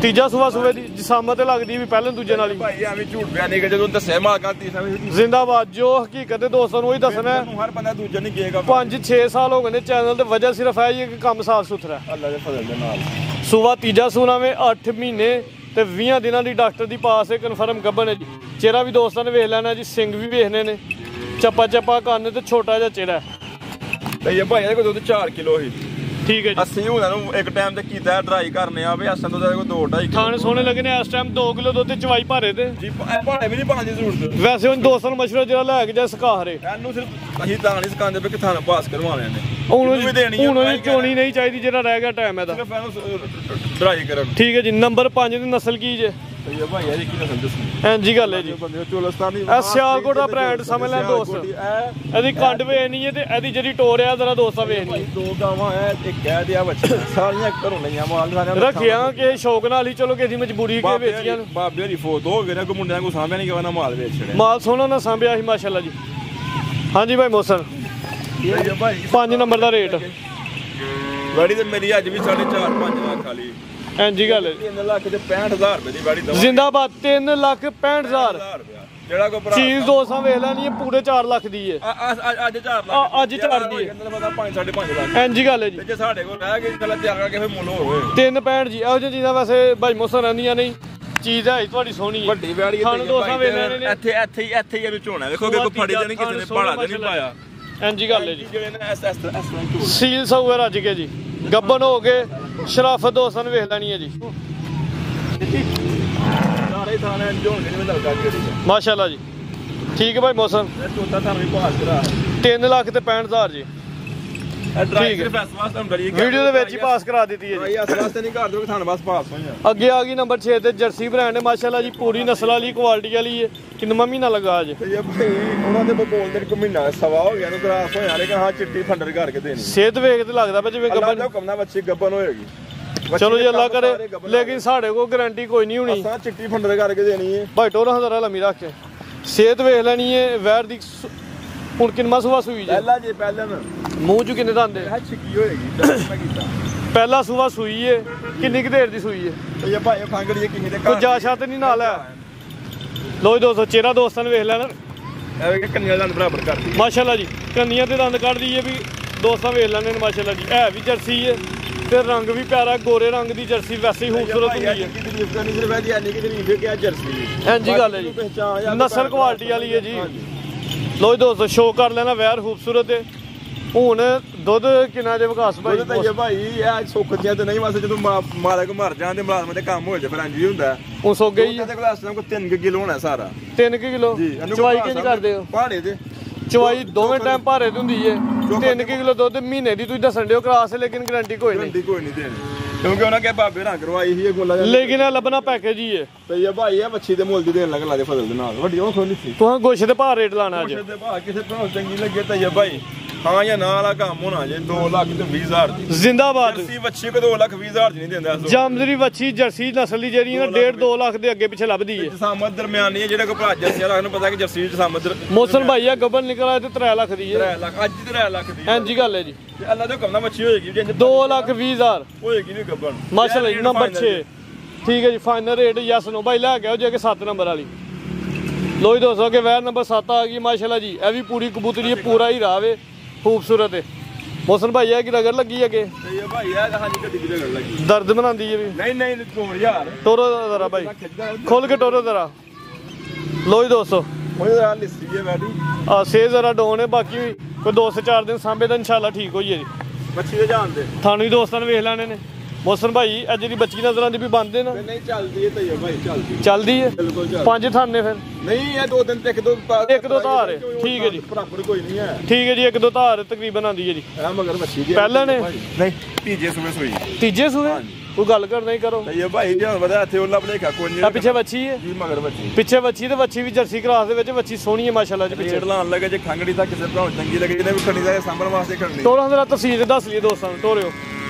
ਤੀਜਾ ਸੂਆ ਸੂਏ ਦੀ ਜਿਸਾਮਤ ਤੇ ਲੱਗਦੀ ਵੀ ਪਹਿਲੇ ਦੂਜੇ ਨਾਲ ਹੀ। ਭਾਈ ਐਵੇਂ ਝੂਠ ਬਿਆਨ ਨਹੀਂ ਕਿ ਜਦੋਂ ਦੱਸਿਆ ਮਾਲਕਾਂ ਤੀਸਰਾ ਜ਼ਿੰਦਾਬਾਦ, ਜੋ ਹਕੀਕਤ ਹੈ ਦੋਸਤਾਂ ਨੂੰ ਉਹੀ ਦੱਸਣਾ। ਹਰ ਬੰਦਾ ਦੂਜਾ ਨਹੀਂ ਕਹੇਗਾ। 5-6 ਸਾਲ ਹੋ ਗਏ ਨੇ ਚੈਨਲ ਤੇ, ਵਜ੍ਹਾ ਸਿਰਫ ਹੈ ਕਿ ਕੰਮ ਸਾਫ ਸੁਥਰਾ ਹੈ। ਅੱਲਾ ਦੇ ਫਜ਼ਲ ਦੇ ਨਾਲ ਸੂਆ ਤੀਜਾ ਸੂਣਾ ਵੇ 8 ਮਹੀਨੇ ਤੇ 20 ਦਿਨਾਂ ਦੀ ਡਾਕਟਰ ਦੀ ਪਾਸ ਹੈ, ਕਨਫਰਮ ਗੱਭਣ ਹੈ ਜੀ। ਚਿਹਰਾ ਵੀ ਦੋਸਤਾਂ ਨੇ ਵੇਖ ਲੈਣਾ ਜੀ, ਸਿੰਘ ਵੀ ਵੇਖਣੇ ਨੇ, ਚੱਪਾ ਕੰਨ ਤੇ ਛੋਟਾ ਜਿਹਾ ਚਿਹਰਾ ਤੇ ਇਹ ਭਾਈ ਇਹਦੇ ਕੋਲ ਦੁੱਧ 4 ਕਿਲੋ ਹੀ ਠੀਕ ਹੈ ਜੀ। ਅਸੀਂ ਉਹਨਾਂ ਨੂੰ ਇੱਕ ਟਾਈਮ ਤੇ ਕੀਤਾ ਡਰਾਈ ਕਰਨੇ ਆ ਵੀ ਅਸਾਂ ਤੋਂ ਕੋਈ 2-2.5 ਖਾਣ ਸੋਹਣੇ ਲੱਗੇ ਨੇ ਇਸ ਟਾਈਮ 2 ਕਿਲੋ ਦੁੱਧ ਚਵਾਈ ਭਾਰੇ ਤੇ ਜੀ ਭਾੜੇ ਵੀ ਨਹੀਂ ਪਾਉਣ ਦੀ ਜ਼ਰੂਰਤ। ਵੈਸੇ ਹੁਣ ਦੋਸਤਾਂ ਨੂੰ ਮਸ਼ਵਰਾ ਜਿਹੜਾ ਲੈ ਕੇ ਜਾ ਸਕਾ ਹਰੇ ਇਹਨੂੰ ਸਿਰਫ ਅਸੀਂ ਤਾਂ ਨਹੀਂ ਸਿਖਾਉਂਦੇ ਵੀ ਕਿਥਾਂ ਪਾਸ ਕਰਵਾਉਣੇ ਨੇ। ਹੁਣ ਚੋਣੀ ਨਹੀਂ ਚਾਹੀਦੀ, ਜਿਹੜਾ ਰਹਿ ਗਿਆ ਟਾਈਮ ਇਹਦਾ ਸਿਰਫ ਇਹਨੂੰ ਡਰਾਈ ਕਰਨ। ਠੀਕ ਹੈ ਜੀ। ਨੰਬਰ 5 ਦੀ ਨਸਲ ਕੀ ਜੇ? ਇਹ ਭਾਈ ਇਹਦੀ ਕੀ ਨਸਲ ਦੱਸਣੀ ਐਂਜੀ ਗੱਲ ਹੈ ਜੀ, ਚੋਲਸਤਾਨੀ ਇਹ ਸਿਆਲਕੋਟ ਦਾ ਬ੍ਰਾਂਡ ਸਮਝ ਲੈ ਦੋਸਤ। ਇਹਦੀ ਕੰਡ ਵੇਖਣੀ ਹੈ ਤੇ ਇਹਦੀ ਜਿਹੜੀ ਟੋਰ ਆ ਜ਼ਰਾ ਦੋਸਤਾਂ ਵੇਖਣੀ। 2 ਗਾਵਾਂ ਹੈ, ਇੱਕ ਕਹਿ ਦਿਆ ਬੱਚਾ, ਸਾਰੀਆਂ ਘਰੋਂ ਲਈਆਂ ਮਾਲ ਸਾਰਿਆਂ ਰੱਖਿਆ ਕਿ ਸ਼ੌਕ ਨਾਲ ਹੀ, ਚਲੋ ਕਿਸੇ ਮਜਬੂਰੀ ਕੇ ਵੇਚੀਆਂ। ਬਾਬੇ ਦੀ ਫੋਟ ਹੋ ਗਏ ਨਾ, ਕੋਈ ਮੁੰਡਿਆਂ ਕੋ ਸਾਂਭਿਆ ਨਹੀਂ ਕਿ ਮਾਲ ਵੇਚ ਛੜਿਆ। ਮਾਲ ਸੋਹਣਾ ਨਾ ਸਾਂਭਿਆ ਸੀ ਮਾਸ਼ਾਅੱਲਾ ਜੀ। ਹਾਂਜੀ ਭਾਈ ਮੋਸਨ 5 ਨੰਬਰ ਦਾ ਰੇਟ ਗਾੜੀ ਤੇ ਮੇਰੀ ਅੱਜ ਵੀ 4.5 ਲੱਖ ਵਾਲੀ ਐਂਜੀ ਗੱਲ ਹੈ। 3 ਲੱਖ ਤੇ 65,000 ਰੁਪਏ ਦੀ ਗਾੜੀ ਦਵਾ। ਜ਼ਿੰਦਾਬਾਦ 3,65,000 ਜਿਹੜਾ ਕੋ ਭਰਾ ਚੀਜ਼ ਦੋਸਤਾਂ ਵੇਖ ਲੈਣੀ ਹੈ, ਪੂਰੇ 4 ਲੱਖ ਦੀ ਹੈ। ਅੱਜ 4 ਲੱਖ ਅੱਜ 4 ਦੀ ਹੈ, 5.5 ਲੱਖ ਐਂਜੀ ਗੱਲ ਹੈ ਜੀ। ਜੇ ਸਾਡੇ ਕੋਲ ਰਹਿ ਗਏ ਚਲ ਤਿਆਰ ਕਰਕੇ ਫਿਰ ਮੁੱਲ ਹੋਵੇ 3.65 ਜੀ। ਇਹੋ ਜਿਹੀਆਂ ਚੀਜ਼ਾਂ ਵੈਸੇ ਭਾਈ ਮੋਸਨ ਰਹਿੰਦੀਆਂ ਨਹੀਂ, ਚੀਜ਼ ਹੈ ਤੁਹਾਡੀ ਸੋਹਣੀ ਹੈ, ਵੱਡੀ ਵਿਆੜੀ ਸਾਨੂੰ ਦੋਸਤਾਂ ਵੇਖ ਲੈਣੇ ਨੇ। ਇੱਥੇ ਹੀ ਇਹਨੂੰ ਝੋਣਾ ਦੇਖੋ ਕਿ ਕੋਈ ਫੜੀ ਤੇ ਨਹੀਂ, ਕਿਸੇ ਨੇ ਭਾੜਾ ਤੇ ਨਹੀਂ ਪਾਇਆ। ਐਂਜੀ ਗੱਲ ਹੈ ਜੀ। ਜਿਹੜੇ ਨੇ ਇਸ ਸੀਲ ਸੌ ਰੱਜ ਕੇ ਜੀ, ਗੱਬਨ ਹੋ ਕੇ ਸ਼ਰਾਫਤ ਦੋਸਤਾਂ ਨੂੰ ਵੇਖ ਲੈਣੀ ਹੈ ਜੀ। ਸਾਰੇ ਥਾਣੇ ਝੋਣ ਦੇ ਨਹੀਂ ਲੱਗਦਾ ਜਿਹੜੀ ਮਾਸ਼ਾਅੱਲਾ ਜੀ। ਠੀਕ ਹੈ ਭਾਈ ਮੌਸਮ ਤੋਤਾ ਤੁਹਾਨੂੰ ਵੀ ਪਾਸ ਕਰਾ 3 ਲੱਖ ਤੇ 65,000 ਜੀ। ਠੀਕ ਹੈ, ਵੀਡੀਓ ਦੇ ਵਿੱਚ ਹੀ ਪਾਸ ਕਰਾ ਦਿੱਤੀ ਹੈ ਜੀ। ਭਾਈ ਇਸ ਵਾਸਤੇ ਨਹੀਂ ਕਰ ਦੋ ਕਿ ਤੁਹਾਨੂੰ ਬਸ ਪਾਸ ਹੋਈਆਂ। ਅੱਗੇ ਆ ਗਈ ਨੰਬਰ 6 ਤੇ ਜਰਸੀ ਬ੍ਰਾਂਡ ਹੈ ਮਾਸ਼ਾਅੱਲਾ ਜੀ, ਪੂਰੀ ਨਸਲ ਵਾਲੀ ਕੁਆਲਿਟੀ ਵਾਲੀ ਹੈ। ਕਿੰਨਾ ਮਹੀਨਾ ਲੱਗਾ ਅੱਜ? ਤੇ ਭਾਈ ਉਹਨਾਂ ਦੇ ਬੋਲ ਦੇ ਕੋ ਮਹੀਨਾ ਸਵਾ ਹੋ ਗਿਆ ਨੂੰ ਕਰਾਸ ਹੋਇਆ ਨੇ ਕਿ ਹਾਂ ਚਿੱਟੀ ਫੰਡਰ ਕਰਕੇ ਦੇਣੀ। ਸਿਹਤ ਵੇਖ ਤੇ ਲੱਗਦਾ ਪਿਆ ਜਿਵੇਂ ਗੱਬਨ। ਅੱਲਾ ਹੁਕਮ ਨਾਲ ਬੱਚੀ ਗੱਬਨ ਹੋਏਗੀ। ਚਲੋ ਜੀ ਅੱਲਾ ਕਰੇ, ਲੇਕਿਨ ਸਾਡੇ ਕੋਲ ਗਾਰੰਟੀ ਕੋਈ ਨਹੀਂ ਹੋਣੀ। ਅਸਾਂ ਚਿੱਟੀ ਫੰਡਰ ਕਰਕੇ ਦੇਣੀ ਹੈ ਭਾਈ ਟੋਰਾ ਹਜ਼ਾਰਾ ਲੰਮੀ ਰੱਖ ਕੇ ਸਿਹਤ ਵੇਖ ਲੈਣੀ ਹੈ। ਵੈਰ ਦੀ ਹੁਣ ਕਿੰਨਾ ਸੂਆ ਸੂਈ ਜੀ? ਪਹਿਲਾਂ ਜੇ ਪਹਿਲਾਂ ਮੂੰਹ ਚ ਕਿੰਨੇ ਦੰਦ ਹੈ? ਛਿੱਕੀ ਹੋਏਗੀ ਮੈਂ ਕੀਤਾ ਪਹਿਲਾ ਸੂਆ ਸੂਈ ਹੈ। ਕਿੰਨੀ ਕੁ ਦੇਰ ਦੀ ਸੂਈ ਹੈ? ਤੇ ਇਹ ਭਾਈ ਖੰਗੜੀ ਕਿਸੇ ਦੇ ਕੋਈ ਜਾਸ਼ਾ ਤੇ ਨਹੀਂ ਨਾਲ ਹੈ। ਲੋ ਜੀ ਦੋਸਤੋ ਚਿਹਰਾ ਦੋਸਤਾਂ ਨੇ ਵੇਖ ਲੈਣਾ, ਐਵੇਂ ਕਿ ਕੰਨੀਆਂ ਦੰਦ ਬਰਾਬਰ ਕਰਦੀ ਮਾਸ਼ਾਅੱਲਾ ਜੀ। ਕੰਨੀਆਂ ਤੇ ਦੰਦ ਕੱਢਦੀ ਹੈ ਵੀ ਦੋਸਤਾਂ ਵੇਖ ਲੈਣੇ ਨੇ ਮਾਸ਼ਾਅੱਲਾ ਜੀ। ਹੈ ਵੀ ਜਰਸੀ ਹੈ ਤੇ ਰੰਗ ਵੀ ਪਿਆਰਾ, ਗੋਰੇ ਰੰਗ ਦੀ ਜਰਸੀ ਵੈਸੇ ਹੀ ਖੂਬਸੂਰਤ ਹੁੰਦੀ ਹੈ। ਐਂਜੀ ਗੱਲ ਹੈ ਜੀ, ਨਸਲ ਕੁਆਲਿਟੀ ਵਾਲੀ ਹੈ ਜੀ। ਲੋ ਜੀ ਦੋਸਤੋ ਸ਼ੋਅ ਕਰ ਲੈਣਾ, ਵੈਰ ਖੂਬਸੂਰਤ ਹੈ। ਹੁਣ ਦੁੱਧ ਕਿੰਨਾ ਜੇ ਵਿਕਾਸ ਭਾਈ? ਭਾਈ ਇਹ ਸੁੱਕ ਜਿਆ ਤੇ ਨਹੀਂ, ਬਸ ਜਦੋਂ ਮਾਲਕ ਮਰ ਜਾਂਦੇ ਮੁਲਾਜ਼ਮਾਂ ਦੇ ਕੰਮ ਹੋ ਜਾ ਫਿਰ ਇੰਜ ਹੀ ਹੁੰਦਾ। ਉਹ ਸੁੱਕ ਗਈ ਇਹਦੇ ਕੋਲ ਇਸ ਟਾਈਮ ਕੋ 3 ਕਿਲੋ ਹੋਣਾ ਸਾਰਾ। 3 ਕਿਲੋ ਚਵਾਈ ਕਿੰਜ ਕਰਦੇ ਹੋ? ਪਹਾੜੇ ਤੇ ਚਵਾਈ ਦੋਵੇਂ ਟਾਈਮ ਭਾਰੇ ਦੀ ਹੁੰਦੀ ਹੈ। 3 ਕਿਲੋ ਦੁੱਧ ਮਹੀਨੇ ਦੀ ਤੁਸੀਂ ਦੱਸਣ ਦਿਓ ਕਰਾਸ, ਲੇਕਿਨ ਗਾਰੰਟੀ ਕੋਈ ਨਹੀਂ ਦੇਣੀ ਕਿਉਂਕਿ ਉਹਨਾਂ ਕੇ ਬਾਬੇ ਰੰਗ ਕਰਵਾਈ ਸੀ ਇਹ ਗੋਲਾ। ਲੇਕਿਨ ਇਹ ਲੱਭਣਾ ਪੈਕੇਜ ਹੀ ਹੈ। ਤੇ ਇਹ ਭਾਈ ਇਹ ਮੱਛੀ ਦੇ ਮੁੱਲ ਦੀ ਦੇਣ ਲੱਗ ਲਾਦੇ ਫਜ਼ਲ ਦੇ ਨਾਲ ਵੱਡੀ ਉਹ ਖੋਲੀ ਸੀ। ਤੁਸੀਂ ਗੋਸ਼ੇ ਦੇ ਭਾਅ ਰੇਟ ਲਾਣਾ ਅੱਜ ਦੇ ਭਾਅ ਕਿਸੇ ਭਰਾ ਚੰਗੀ ਲੱਗੇ ਤਾਂ ਇਹ ਭਾਈ ਹਾਂ ਜਾਂ ਨਾ ਵਾਲਾ ਕੰਮ ਹੋਣਾ ਜੇ 2,20,000 ਦੀ ਜ਼ਿੰਦਾਬਾਦ ਜਰਸੀ ਬੱਚੀ ਕੋ 2,20,000 ਦੀ ਨਹੀਂ ਦਿੰਦਾ ਜਮਦਰੀ ਵੱਛੀ ਜਰਸੀ ਨਸਲ ਦੀ ਜਿਹੜੀ ਨਾ 1.5-2 ਲੱਖ ਦੇ ਅੱਗੇ ਪਿੱਛੇ ਲੱਭਦੀ ਹੈ ਜਸਾਮਤ ਦਰਮਿਆਨੀ ਹੈ ਜਿਹੜਾ ਕੋ ਭਰਾ ਜਰਸੀ ਵਾਲਾ ਨੂੰ ਪਤਾ ਕਿ ਜਰਸੀ ਜਸਾਮਤ ਮੋਸਨ ਭਾਈ ਆ ਗੱਬਨ ਨਿਕਲਾ ਤੇ 3 ਲੱਖ ਦੀ ਹੈ 3 ਲੱਖ ਅੱਜ 3 ਲੱਖ ਦੀ ਇੰਜੀ ਗੱਲ ਹੈ ਜੀ ਤੇ ਅੱਲਾ ਦੇ ਹੁਕਮ ਨਾਲ ਬੱਚੀ ਹੋਏਗੀ ਜੇ 2,20,000 ਹੋਏਗੀ ਨਹੀਂ ਗੱਬਣ ਮਾਸ਼ਾਅੱਲਾ ਜੀ ਨੰਬਰ 6 ਠੀਕ ਹੈ ਜੀ ਫਾਈਨਲ ਰੇਟ ਯੈਸ ਨੋ ਭਾਈ ਲੈ ਕੇ ਆਓ ਜੇ ਕਿ 7 ਨੰਬਰ ਵਾਲੀ ਲੋ ਜੀ ਦੋਸਤੋ ਕਿ ਵੈਰ ਨੰਬਰ 7 ਆ ਗਈ ਮਾਸ਼ਾਅੱਲਾ ਜੀ ਇਹ ਵੀ ਪੂਰੀ ਕਬੂਤਰੀ ਹੈ ਪੂਰਾ ਹੀ ਰਾਵੇ ਖੂਬਸੂਰਤ ਹੈ ਮੋਸਨ ਭਾਈ ਆ ਕਿ ਰਗੜ ਲੱਗੀ ਅੱਗੇ ਤੇ ਭਾਈ ਆ ਕਹਾਣੀ ਗੱਡੀ ਦੀ ਰਗੜ ਲੱਗੀ ਦਰਦ ਬਣਾਉਂਦੀ ਹੈ ਵੀ ਨਹੀਂ ਤੋੜ ਯਾਰ ਟੋਰੋ ਜ਼ਰਾ ਭਾਈ ਖੋਲ ਕੇ ਟੋਰੋ ਜ਼ਰਾ ਲੋ ਜੀ ਦੋਸਤੋ ਉਹ ਯਾਰ ਲਿਸੀ ਹੈ ਬੈਠੀ ਆ ਸੇ ਜ਼ਰਾ ਡਾਊਨ ਹੈ ਬਾਕੀ ਕੋਈ 2-4 ਦਿਨ ਸਾਂਭੇ ਤਾਂ ਇਨਸ਼ਾਅੱਲਾ ਠੀਕ ਹੋਈ ਹੈ ਜੀ ਬੱਚੀ ਦੇ ਜਾਣ ਦੇ ਤੁਹਾਨੂੰ ਵੀ ਦੋਸਤਾਂ ਨੇ ਵੇਖ ਲੈਣੇ ਨੇ ਮੋਸਨ ਭਾਈ ਅੱਜ ਜਿਹੜੀ ਬੱਚੀ ਨਜ਼ਰਾਂ ਦੀ ਵੀ ਬੰਦੇ ਨਾ ਨਹੀਂ ਚੱਲਦੀ ਹੈ ਤਈਆ ਭਾਈ ਚੱਲਦੀ ਹੈ ਬਿਲਕੁਲ ਚੱਲ 5 ਥਾਨੇ ਫਿਰ ਨਹੀਂ ਇਹ 2 ਦਿਨ ਤੇ ਇੱਕ ਦੋ ਧਾਰ ਹੈ ਠੀਕ ਹੈ ਜੀ ਬਰਾਬਰ ਕੋਈ ਨਹੀਂ ਹੈ ਠੀਕ ਹੈ ਜੀ 1-2 ਧਾਰ ਤਕਰੀਬਨ ਆਉਂਦੀ ਹੈ ਜੀ ਇਹ ਮਗਰ ਬੱਚੀ ਦੀ ਪਹਿਲਾਂ ਨੇ ਨਹੀਂ ਤੀਜੇ ਸੂਬੇ ਸੋਈ ਤੀਜੇ ਸੂਏ ਕੋਈ ਗੱਲ ਕਰ ਨਹੀਂ ਕਰੋ ਤਈਆ ਭਾਈ ਜੀ ਹੁਣ ਵਧਾ ਇੱਥੇ ਉਹਲਾ ਭਲੇਖਾ ਕੋਈ ਨਹੀਂ ਆ ਪਿੱਛੇ ਬੱਚੀ ਹੈ ਜੀ ਮਗਰ ਬੱਚੀ ਪਿੱਛੇ ਬੱਚੀ ਤੇ ਬੱਚੀ ਵੀ ਜਰਸੀ ਕਰਾਸ ਦੇ ਵਿੱਚ ਬੱਚੀ ਸੋਹਣੀ ਹੈ ਮਾਸ਼ਾਅੱਲਾ ਜੀ ਪਿੱਛੇ ਰੇਡ ਲਾਣ ਲੱਗੇ ਜੇ ਖੰਗੜੀ ਤਾਂ ਕਿਸੇ ਭਰਾ ਚੰਗੀ ਲੱਗੇ ਜਿਹਨੇ ਵੀ ਖੰਡੀ ਦਾ ਸਾਂਭਣ ਵਾਸਤੇ ਖੰਡੀ ਟੋਰਾਂ ਦਾ ਤਸਵੀਰ ਦੱਸ ਲਈਏ ਦੋਸਤਾਂ ਨੂੰ ਟੋਰਿਓ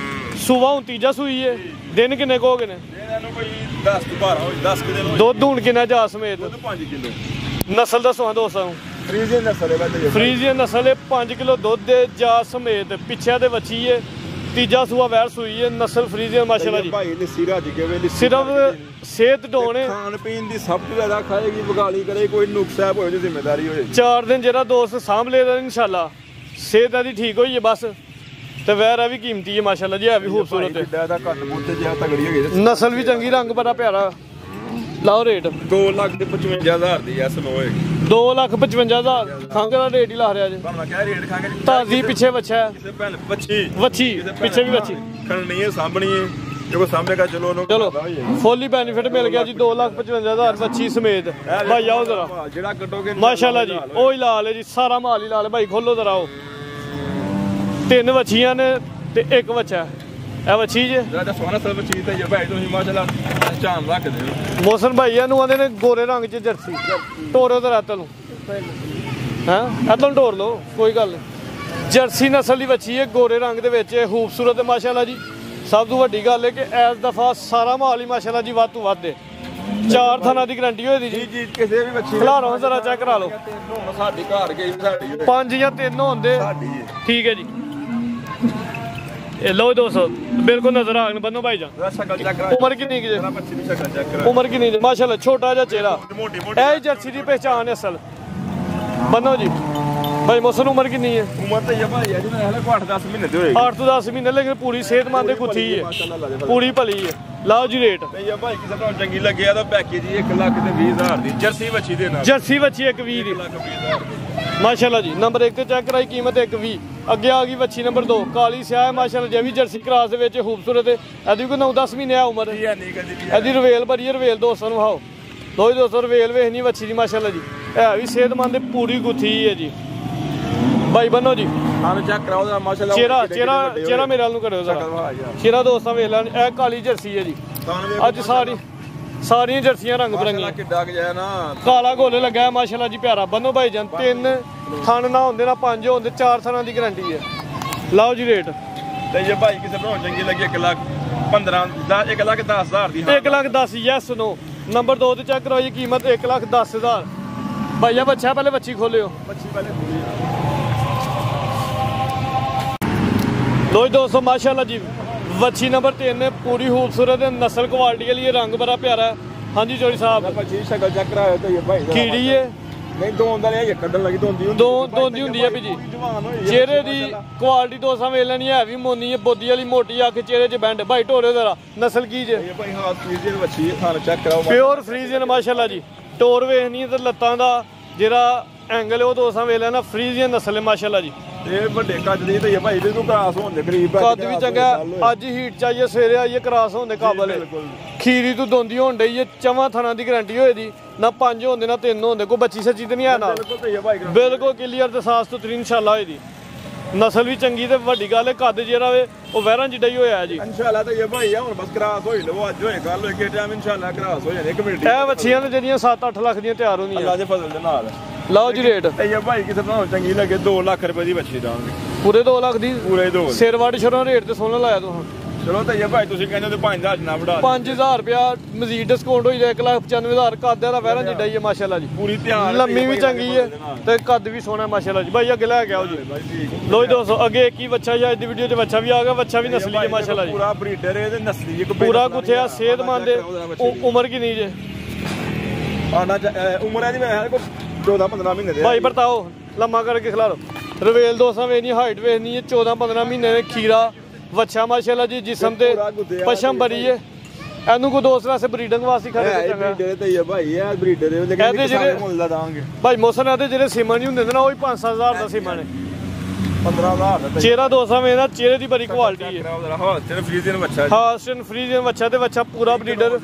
ਸੁਬਾ ਹੁਣ ਤੀਜਾ ਸੂਈ ਹੈ ਦਿਨ ਕਿੰਨੇ ਕੋ ਹੋ ਗਏ ਨੇ ਇਹਨਾਂ ਨੂੰ ਕੋਈ 10 12 ਹੋਈ 10 ਕਿ ਦਿਨ ਹੋਈ ਦੁੱਧ ਹੁਣ ਕਿੰਨਾ ਜਾ ਸਮੇਤ ਦੁੱਧ 5 ਕਿਲੋ ਨਸਲ ਦੱਸੋ ਦੋਸਤਾਂ ਨੂੰ ਫਰੀਜ਼ੀਅਨ ਨਸਲ ਹੈ ਬਾਈ ਫਰੀਜ਼ੀਅਨ ਨਸਲ ਹੈ 5 ਕਿਲੋ ਦੁੱਧ ਦੇ ਜਾ ਸਮੇਤ ਪਿੱਛੇ ਦੇ ਬੱਚੀ ਹੈ ਤੀਜਾ ਸੂਆ ਵੈਰ ਸੂਈ ਹੈ ਨਸਲ ਫਰੀਜ਼ੀਅਨ ਮਾਸ਼ਾਅੱਲਾ ਜੀ ਭਾਈ ਲਿੱਸੀ ਰੱਜ ਕੇ ਵੇ ਲਿੱਸੀ ਸਿਰਫ ਸਿਹਤ ਡੋਣੇ ਖਾਣ ਪੀਣ ਦੀ ਸਭ ਤੋਂ ਜ਼ਿਆਦਾ ਖਾਏਗੀ ਬਗਾਲੀ ਕਰੇ ਕੋਈ ਨੁਕਸਾਨ ਹੋਏ ਦੀ ਜ਼ਿੰਮੇਵਾਰੀ ਹੋਏ 4 ਦਿਨ ਜਿਹੜਾ ਦੋਸਤ ਸਾਂਭ ਲੇਦਾ ਇਨਸ਼ਾਅੱਲਾ ਸਿਹਤ ਦੀ ਠੀਕ ਹੋਈ ਹੈ ਬਸ ਤੇ ਵੈਰ ਵੀ ਕੀਮਤੀ ਹੈ ਮਾਸ਼ਾਅੱਲਾ ਜੀ ਇਹ ਵੀ ਖੂਬਸੂਰਤ ਹੈ ਦਾ ਘੱਟ ਬੁੱਤੇ ਜਿਹਾ ਤਗੜੀ ਹੋ ਗਈ ਨਸਲ ਵੀ ਚੰਗੀ ਰੰਗ ਬੜਾ ਪਿਆਰਾ ਲਾਓ ਰੇਟ 2,55,000 ਦੀ ਐਸ ਨੋ ਹੋਏਗੀ 2,55,000 ਖੰਗ ਦਾ ਰੇਟ ਹੀ ਲਾ ਰਿਹਾ ਜੀ ਤੁਹਾਨੂੰ ਮੈਂ ਕਿਹਾ ਰੇਟ ਖਾਂਗੇ ਤਾਜ਼ੀ ਪਿੱਛੇ ਬੱਚਾ ਕਿਸੇ ਭੈਣ ਬੱਚੀ ਵੱਛੀ ਪਿੱਛੇ ਵੀ ਵੱਛੀ ਖਣਨੀ ਹੈ ਸਾਂਭਣੀ ਹੈ ਜੇ ਕੋਈ ਸਾਂਭੇਗਾ ਚਲੋ ਉਹਨੂੰ ਚਲੋ ਫੁੱਲੀ ਬੈਨੀਫਿਟ ਮਿਲ ਗਿਆ ਜੀ 2,55,000 ਵੱਛੀ ਸਮੇਤ ਭਾਈ ਆਓ ਜ਼ਰਾ ਜਿਹੜਾ ਕੱਟੋਗੇ ਮਾਸ਼ਾਅੱਲਾ ਜੀ ਉਹ ਹੀ ਲਾਲ ਹੈ ਜੀ ਸਾਰਾ ਮਾਲ ਹੀ ਲਾਲ ਹੈ ਭਾਈ ਖੋਲੋ ਜ਼ਰਾ ਉਹ 3 ਵੱਛੀਆਂ ਨੇ ਤੇ 1 ਬੱਚਾ ਇਹ ਵੱਛੀ ਜੇ ਜਿਹੜਾ ਸੋਹਣਾ ਸਭ ਚੀਜ਼ ਤੇ ਭਾਈ ਤੁਸੀਂ ਮਾਸ਼ਾਅੱਲਾ ਚਾਨ ਰੱਖਦੇ ਹੋ ਮੋਸਨ ਭਾਈਆਂ ਨੂੰ ਆਂਦੇ ਨੇ ਗੋਰੇ ਰੰਗ 'ਚ ਜਰਸੀ ਟੋਰੋ ਤੇ ਰਾਤ ਨੂੰ ਹਾਂ ਇਦਾਂ ਟੋਰ ਲਓ ਕੋਈ ਗੱਲ ਨਹੀਂ ਜਰਸੀ ਨਸਲ ਦੀ ਵੱਛੀ ਹੈ ਗੋਰੇ ਰੰਗ ਦੇ ਵਿੱਚ ਖੂਬਸੂਰਤ ਹੈ ਮਾਸ਼ਾਅੱਲਾ ਜੀ ਸਭ ਤੋਂ ਵੱਡੀ ਗੱਲ ਹੈ ਕਿ ਇਸ ਦਫਾ ਸਾਰਾ ਮਾਲ ਹੀ ਮਾਸ਼ਾਅੱਲਾ ਜੀ ਵੱਧ ਤੋਂ ਵੱਧ ਹੈ 4 ਥਾਨਾਂ ਦੀ ਗਰੰਟੀ ਹੋਈ ਜੀ ਜੀ ਕਿਸੇ ਵੀ ਬੱਚੀ ਖਿਲਾਰੋ ਜ਼ਰਾ ਚੈੱਕ ਕਰਾ ਲਓ ਸਾਡੀ ਘਰ ਗਈ ਸਾਡੀ 5 ਜਾਂ 3 ਹੁੰਦੇ ਸਾਡੀ ਠੀਕ ਹੈ ਜੀ ਇਹ ਲਓ ਦੋਸਤੋ ਬਿਲਕੁਲ ਨਜ਼ਰ ਆਣ ਬੰਨੋ ਭਾਈ ਜਾਨ ਸ਼ਕਲ ਚੈੱਕ ਕਰਾ ਉਮਰ ਕਿੰਨੀ ਹੈ ਜਰਾ ਬੱਚੀ ਦੀ ਸ਼ਕਲ ਚੈੱਕ ਕਰਾ ਉਮਰ ਕਿੰਨੀ ਹੈ ਮਾਸ਼ਾਅੱਲਾ ਛੋਟਾ ਜਿਹਾ ਚਿਹਰਾ ਮੋਟੀ ਇਹ ਜਰਸੀ ਦੀ ਪਹਿਚਾਣ ਹੈ ਅਸਲ ਬੰਨੋ ਜੀ ਭਾਈ ਮੋਸਨ ਉਮਰ ਕਿੰਨੀ ਹੈ ਉਮਰ ਤੇ ਭਾਈ ਹੈ ਜੀ ਮੈਂ ਹਲੇ 8-10 ਮਹੀਨੇ ਦੀ ਹੋਏਗੀ 8 ਤੋਂ 10 ਮਹੀਨੇ ਲੇਕਿਨ ਪੂਰੀ ਸਿਹਤਮੰਦ ਗੁੱਥੀ ਹੈ ਮਾਸ਼ਾਅੱਲਾ ਪੂਰੀ ਭਲੀ ਹੈ ਲਾਓ ਜੀ ਰੇਟ ਤੇ ਭਾਈ ਕਿਸੇ ਨੂੰ ਚੰਗੀ ਲੱਗਿਆ ਤਾਂ ਪੈਕੇਜ ਜੀ 1,20,000 ਦੀ ਜਰਸੀ ਬੱਚੀ ਦੇ ਨਾਲ ਜਰਸੀ ਵੱਛੀ 120 ਦੀ 1,20,000 ਮਾਸ਼ਾਅੱਲਾ ਜੀ ਨੰਬਰ 1 ਤੇ ਚੈੱਕ ਕਰਾਈ ਕੀਮਤ 120 ਅੱਗੇ ਆ ਗਈ ਵੱਛੀ ਨੰਬਰ 2 ਕਾਲੀ ਸਿਆਹ ਹੈ ਮਾਸ਼ਾਅੱਲਾ ਜੇ ਵੀ ਜਰਸੀ ਕਰਾਸ ਦੇ ਵਿੱਚ ਖੂਬਸੂਰਤ ਹੈ ਇਹਦੀ ਕੋਈ 9-10 ਮਹੀਨੇ ਆ ਉਮਰ ਕੀ ਨਹੀਂ ਕਦੀ ਵੀ ਇਹਦੀ ਰਵੇਲ ਭਰੀ ਹੈ ਰਵੇਲ ਦੋਸਤਾਂ ਨੂੰ ਹਾਓ ਲੋ ਜੀ ਦੋਸਤੋ ਰਵੇਲ ਵੇਖਣੀ ਵੱਛੀ ਦੀ ਮਾਸ਼ਾਅੱਲਾ ਜੀ ਇਹ ਵੀ ਸਿਹਤਮੰਦ ਹੈ ਪੂਰੀ ਗੁੱਥੀ ਹੈ ਜੀ ਭਾਈ ਬੰਨੋ ਜੀ ਸਾਨੂੰ ਚੈੱਕ ਕਰਾਓ ਦਾ ਮਾਸ਼ਾਅੱਲਾ ਚਿਹਰਾ ਮੇਰੇ ਵੱਲ ਨੂੰ ਕਰਿਓ ਜ਼ਰਾ ਚਿਹਰਾ ਦੋਸਤਾਂ ਵੇਖ ਲੈਣ ਇਹ ਕਾਲੀ ਜਰਸੀ ਹੈ ਜੀ ਅੱਜ ਸਾਰੀਆਂ ਜਰਸੀਆਂ ਰੰਗ ਬਰੰਗੀਆਂ ਕਿੱਡਾ ਕਿ ਜਾਇਆ ਨਾ ਕਾਲਾ ਗੋਲੇ ਲੱਗਾ ਹੈ ਮਾਸ਼ਾਅੱਲਾ ਜੀ ਪਿਆਰਾ ਬੰਨੋ ਭਾਈ ਜਾਨ 3 ਥਣ ਨਾ ਹੁੰਦੇ ਨਾ 5 ਹੁੰਦੇ 4 ਥਣਾਂ ਦੀ ਗਾਰੰਟੀ ਹੈ ਲਾਓ ਜੀ ਰੇਟ ਤੇ ਜੇ ਭਾਈ ਕਿਸੇ ਨੂੰ ਚੰਗੀ ਲੱਗੀ 1,15,000 1,10,000 ਦੀ 1,10,000 ਯੈਸ ਨੋ ਨੰਬਰ 2 ਤੇ ਚੈੱਕ ਕਰੋ ਜੀ ਕੀਮਤ 1,10,000 ਭਾਈਆ ਬੱਚਾ ਪਹਿਲੇ ਬੱਚੀ ਖੋਲਿਓ ਬੱਚੀ ਪਹਿਲੇ ਖੋਲੀ ਲੋ ਜੀ ਦੋਸਤੋ ਮਾਸ਼ਾਅੱਲਾ ਜੀ ਵੱਛੀ ਨੰਬਰ 3 ਪੂਰੀ ਖੂਬਸੂਰਤ ਨਸਲ ਕੁਆਲਿਟੀ के लिए रंग बड़ा प्यारा है हाँ जी जोड़ी साहब ਬੱਚੀ ਸ਼ਕਲ ਚੈੱਕ ਕਰਾਇਆ ਤੇ ਭਾਈ कीड़ी है ਨਹੀਂ ਦੋਂਦਾ ਨਹੀਂ ਕੱਢਣ ਲੱਗੀ ਦੋਂਦੀ ਹੁੰਦੀ ਹੈ ਵੀ ਜੀ ਚਿਹਰੇ ਦੀ ਕੁਆਲਿਟੀ ਦੋਸਾਂ ਵੇਖ ਲੈਣੀ ਹੈ ਵੀ ਮੋਨੀ ਹੈ ਬੋਦੀ ਵਾਲੀ ਮੋਟੀ ਅੱਖ ਚਿਹਰੇ 'ਚ ਬੈਂਡ ਭਾਈ ਢੋਰੇ ਜ਼ਰਾ ਨਸਲ ਕੀ ਜੇ ਭਾਈ ਹਾਥ ਫਰੀਜ਼ੀਅਨ ਬੱਚੀ ਖਾਣ ਚੈੱਕ ਕਰਾਓ ਪਿਓਰ ਫਰੀਜ਼ੀਅਨ ਮਾਸ਼ਾਅੱਲਾ ਜੀ ਟੋਰ ਵੇਖਣੀ ਤੇ ਲੱਤਾਂ ਦਾ ਜਿਹੜਾ ਐਂਗਲ ਉਹ ਦੋਸਾਂ ਵੇਖ ਲੈਣਾ ਫਰੀਜ਼ੀਅਨ ਨਸਲ ਹੈ ਮਾਸ਼ਾਅੱਲਾ ਜੀ ਇਹ ਵੱਡੇ ਕੱਦ ਦੀ ਤੇ ਭਾਈ ਤੇ ਤੂੰ ਕਰਾਸ ਹੋਣ ਦੇ ਗਰੀਬ ਕੱਦ ਵੀ ਚੰਗਾ ਅੱਜ ਹੀਟ ਚਾਹੀਏ ਸਵੇਰੇ ਆਈਏ ਕਰਾਸ ਹੋਣ ਦੇ ਕਾਬਲ ਹੈ ਖੀਰੀ ਤੂੰ ਦੋਂਦੀ ਹੋਣ ਡਈ ਹੈ ਚਵਾਂ ਥਣਾ ਦੀ ਗਾਰੰਟੀ ਹੋਏ ਦੀ ਨਾ 5 ਹੁੰਦੇ ਨਾ 3 ਹੁੰਦੇ ਕੋਈ ਬੱਚੀ ਸੱਚੀ ਤੇ ਨਹੀਂ ਆ ਨਾ ਬਿਲਕੁਲ ਕਲੀਅਰ ਤੇ ਸਾਫ ਸੁਥਰੀ ਇਨਸ਼ਾਅੱਲਾ ਹੋਏ ਦੀ ਨਸਲ ਵੀ ਚੰਗੀ ਤੇ ਵੱਡੀ ਗੱਲ ਹੈ ਕੱਦ ਜਿਹੜਾ ਵੇ ਉਹ ਵਹਿਰਾਂ ਜਿੱਡਾ ਹੀ ਹੋਇਆ ਜੀ ਇਨਸ਼ਾਅੱਲਾ ਤੇ ਇਹ ਭਾਈ ਹੁਣ ਬਸ ਕਰਾਸ ਹੋਈ ਲਵੋ ਅੱਜ ਹੋਏ ਕੱਲ ਹੋਏ ਕਿ ਟਾਈਮ ਇਨਸ਼ਾਅੱਲਾ ਕਰਾਸ ਹੋ ਜਾਣੇ ਕਮੇਟੀ ਇਹ ਬੱਚੀਆਂ ਤੇ ਜਿਹੜੀਆਂ 7-8 ਲੱਖ ਦੀਆਂ ਤਿਆਰ ਹੁੰਦੀਆਂ ਅੱਲਾ ਦੇ ਫਜ਼ਲ ਦੇ ਨਾਲ ਲਓ ਜੀ ਰੇਟ ਇਹ ਭਾਈ ਕਿਸੇ ਤੁਹਾਨੂੰ ਚੰਗੀ ਲੱਗੇ 2 ਲੱਖ ਰੁਪਏ ਦੀ ਬੱਚੀ ਦਾਂਗੇ ਪੂਰੇ 2 ਲੱਖ ਦੀ ਪੂਰੇ 2 ਸਿਰਵਾੜੀ ਸ਼ਰੋਂ ਰੇਟ ਤੇ ਸੋਨਾ ਲਾਇਆ ਤੂੰ ਚਲੋ ਤਾਂ ਇਹ ਭਾਈ ਤੁਸੀਂ ਕਹਿੰਦੇ ਹੋ 5000 ਨਾ ਵਧਾ 5000 ਰੁਪਿਆ ਮਜ਼ੀਦ ਡਿਸਕਾਊਂਟ ਹੋਈ ਜਾਏ 1,95,000 ਕੱਦ ਦਾ ਵੈਰਾਂ ਜਿੱਡਾ ਹੀ ਹੈ ਮਾਸ਼ਾਅੱਲਾ ਜੀ ਪੂਰੀ ਧਿਆਨ ਲੰਮੀ ਵੀ ਚੰਗੀ ਹੈ ਤੇ ਕੱਦ ਵੀ ਸੋਹਣਾ ਮਾਸ਼ਾਅੱਲਾ ਜੀ ਭਾਈ ਅੱਗੇ ਲੈ ਕੇ ਆਓ ਜੀ ਲੋ ਜੀ ਦੋਸਤੋ ਅੱਗੇ ਇੱਕ ਹੀ ਬੱਚਾ ਜਾਂ ਅੱਜ ਦੀ ਵੀਡੀਓ 'ਚ ਬੱਚਾ ਵੀ ਆ ਗਿਆ ਬੱਚਾ ਵੀ ਨਸਲੀ ਹੈ ਮਾਸ਼ਾਅੱਲਾ ਜੀ ਪੂਰਾ ਬਰੀਡਰ ਹੈ ਤੇ ਨਸਲੀ ਇੱਕ ਪੂਰਾ ਗੁੱਥਿਆ ਸਿਹਤਮੰਦ ਉਮਰ ਕਿੰਨੀ ਜੇ ਆਣਾ ਉਮਰ ਹੈ ਦੀ ਮੈਂ ਕੋਈ 14-15 ਮਹੀਨੇ ਦੇ ਭਾਈ ਬਰਤਾਓ ਲੰਮਾ ਕਰਕੇ ਖਿਲਾ ਲਓ ਰਵੇਲ ਦੋਸਤਾਂ ਵੇਖਣੀ ਹਾਈਟ ਵੇਖਣੀ ਹੈ 14-15 ਮਹੀਨੇ ਦੇ ਖੀਰਾ ਵੱਛਾ ਮਾਸ਼ਾਅੱਲਾ ਜੀ ਜਿਸਮ ਤੇ ਪਸ਼ਮ ਬਰੀ ਹੈ ਇਹਨੂੰ ਕੋ ਦੋਸਤ ਵਾਸਤੇ ਬਰੀਡਿੰਗ ਵਾਸਤੇ ਖੜੇ ਚੰਗਾ ਬਰੀਡਰ ਤੇ ਇਹ ਭਾਈ ਇਹ ਬਰੀਡਰ ਦੇ ਲੇਕਿਨ ਜਿਹੜੇ ਮੁੱਲ ਦਾ ਦਾਂਗੇ ਭਾਈ ਮੌਸਮ ਇਹਦੇ ਜਿਹੜੇ ਸੀਮਾ ਨਹੀਂ ਹੁੰਦੇ ਨਾ ਉਹ ਵੀ 5-7 ਹਜ਼ਾਰ ਦਾ ਸੀਮਾ ਨੇ 15,000 ਦਾ ਚਿਹਰਾ ਦੋਸਤਾਂ ਵੇਖਣਾ ਚਿਹਰੇ ਦੀ ਬੜੀ ਕੁਆਲਿਟੀ ਹੈ ਹਾਂ ਸਿਰਫ ਫਰੀਜ਼ਨ ਬੱਚਾ ਹਾਂ ਸਟਨ ਫਰੀਜ਼ਨ ਵੱਛਾ ਤੇ ਵੱਛਾ ਪੂਰਾ ਬਰੀਡਰ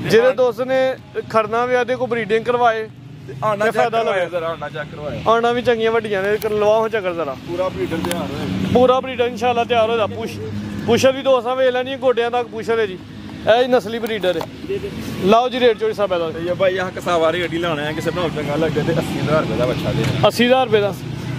ਜਿਹੜੇ ਦੋਸਤ ਨੇ ਖੜਨਾ ਵੀ ਆਦੇ ਕੋ ਬਰੀਡਿੰਗ ਕਰਵਾਏ ਆਣਾ ਫਾਇਦਾ ਲਵੇ ਜ਼ਰਾ ਆਣਾ ਚੈੱਕ ਕਰਵਾਏ ਆਣਾ ਵੀ ਚੰਗੀਆਂ ਵੱਡੀਆਂ ਨੇ ਲਵਾਓ ਚੱਕਰ ਜ਼ਰਾ ਪੂਰਾ ਬਰੀਡਰ ਤਿਆਰ ਹੋਏ ਪੂਰਾ ਬਰੀਡਰ ਇਨਸ਼ਾਅੱਲਾ ਤਿਆਰ ਹੋ ਜਾ ਪੁਸ਼ਰ ਵੀ ਦੋਸਤਾਂ ਵੇਖ ਲੈਣੀ ਗੋਡਿਆਂ ਤੱਕ ਪੁਸ਼ਰ ਹੈ ਜੀ ਇਹ ਨਸਲੀ ਬਰੀਡਰ ਹੈ ਲਾਓ ਜੀ ਰੇਟ ਚੋਰੀ ਸਾਹਿਬ ਦਾ ਇਹ ਭਾਈ ਆਹ ਕਸਾਵਾ ਰੇਟ ਹੀ ਲਾਉਣਾ ਹੈ ਕਿਸੇ ਨੂੰ ਚੰਗਾ ਲੱਗੇ ਤੇ 80000 ਰੁਪਏ ਦਾ ਬੱਚਾ ਦੇ 80000 ਰੁਪਏ ਦਾ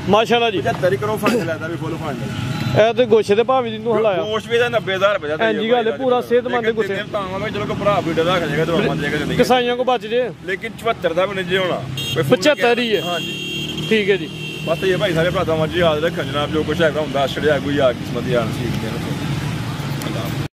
ਮਾਸ਼ਾਅੱਲਾ ਜੀ 75 ਕਰੋ ਫੰਡ ਲੈਦਾ ਵੀ ਫੁੱਲ ਫੰਡ ਇਹ ਤੇ ਗੋਸ਼ੇ ਦੇ ਭਾਵੇਂ ਜਿਹਨੂੰ ਹਲਾਇਆ ਗੋਸ਼ ਵੀ ਦਾ 90000 ਰੁਪਏ ਦਾ ਇੰਜੀ ਗੱਲ ਹੈ ਪੂਰਾ ਸਿਹਤਮੰਦ ਗੁੱਸੇ ਤਾਂ ਮੈਂ ਚਲੋ ਕੋ ਭਰਾ ਵੀਡੀਓ ਰੱਖ ਜਾਏਗਾ ਤੇ ਮੰਨ ਜਾਏਗਾ ਜ਼ਿੰਦਗੀ ਕਸਾਈਆਂ ਕੋ ਬਚ ਜੇ ਲੇਕਿਨ 74 ਦਾ ਵੀ ਨਹੀਂ ਜੇ ਹੋਣਾ 75 ਹੀ ਹੈ ਹਾਂਜੀ ਠੀਕ ਹੈ ਜੀ ਬਸ ਇਹ ਭਾਈ ਸਾਰੇ ਭਰਾਵਾਂ ਜੀ ਯਾਦ ਰੱਖਣ ਜਨਾਬ ਜੋ ਕੁਛ ਹੈਗਾ ਹੁੰਦਾ ਛੜਿਆ ਕੋਈ ਆ ਕਿਸਮਤ ਦੀ ਆਣ ਸੀ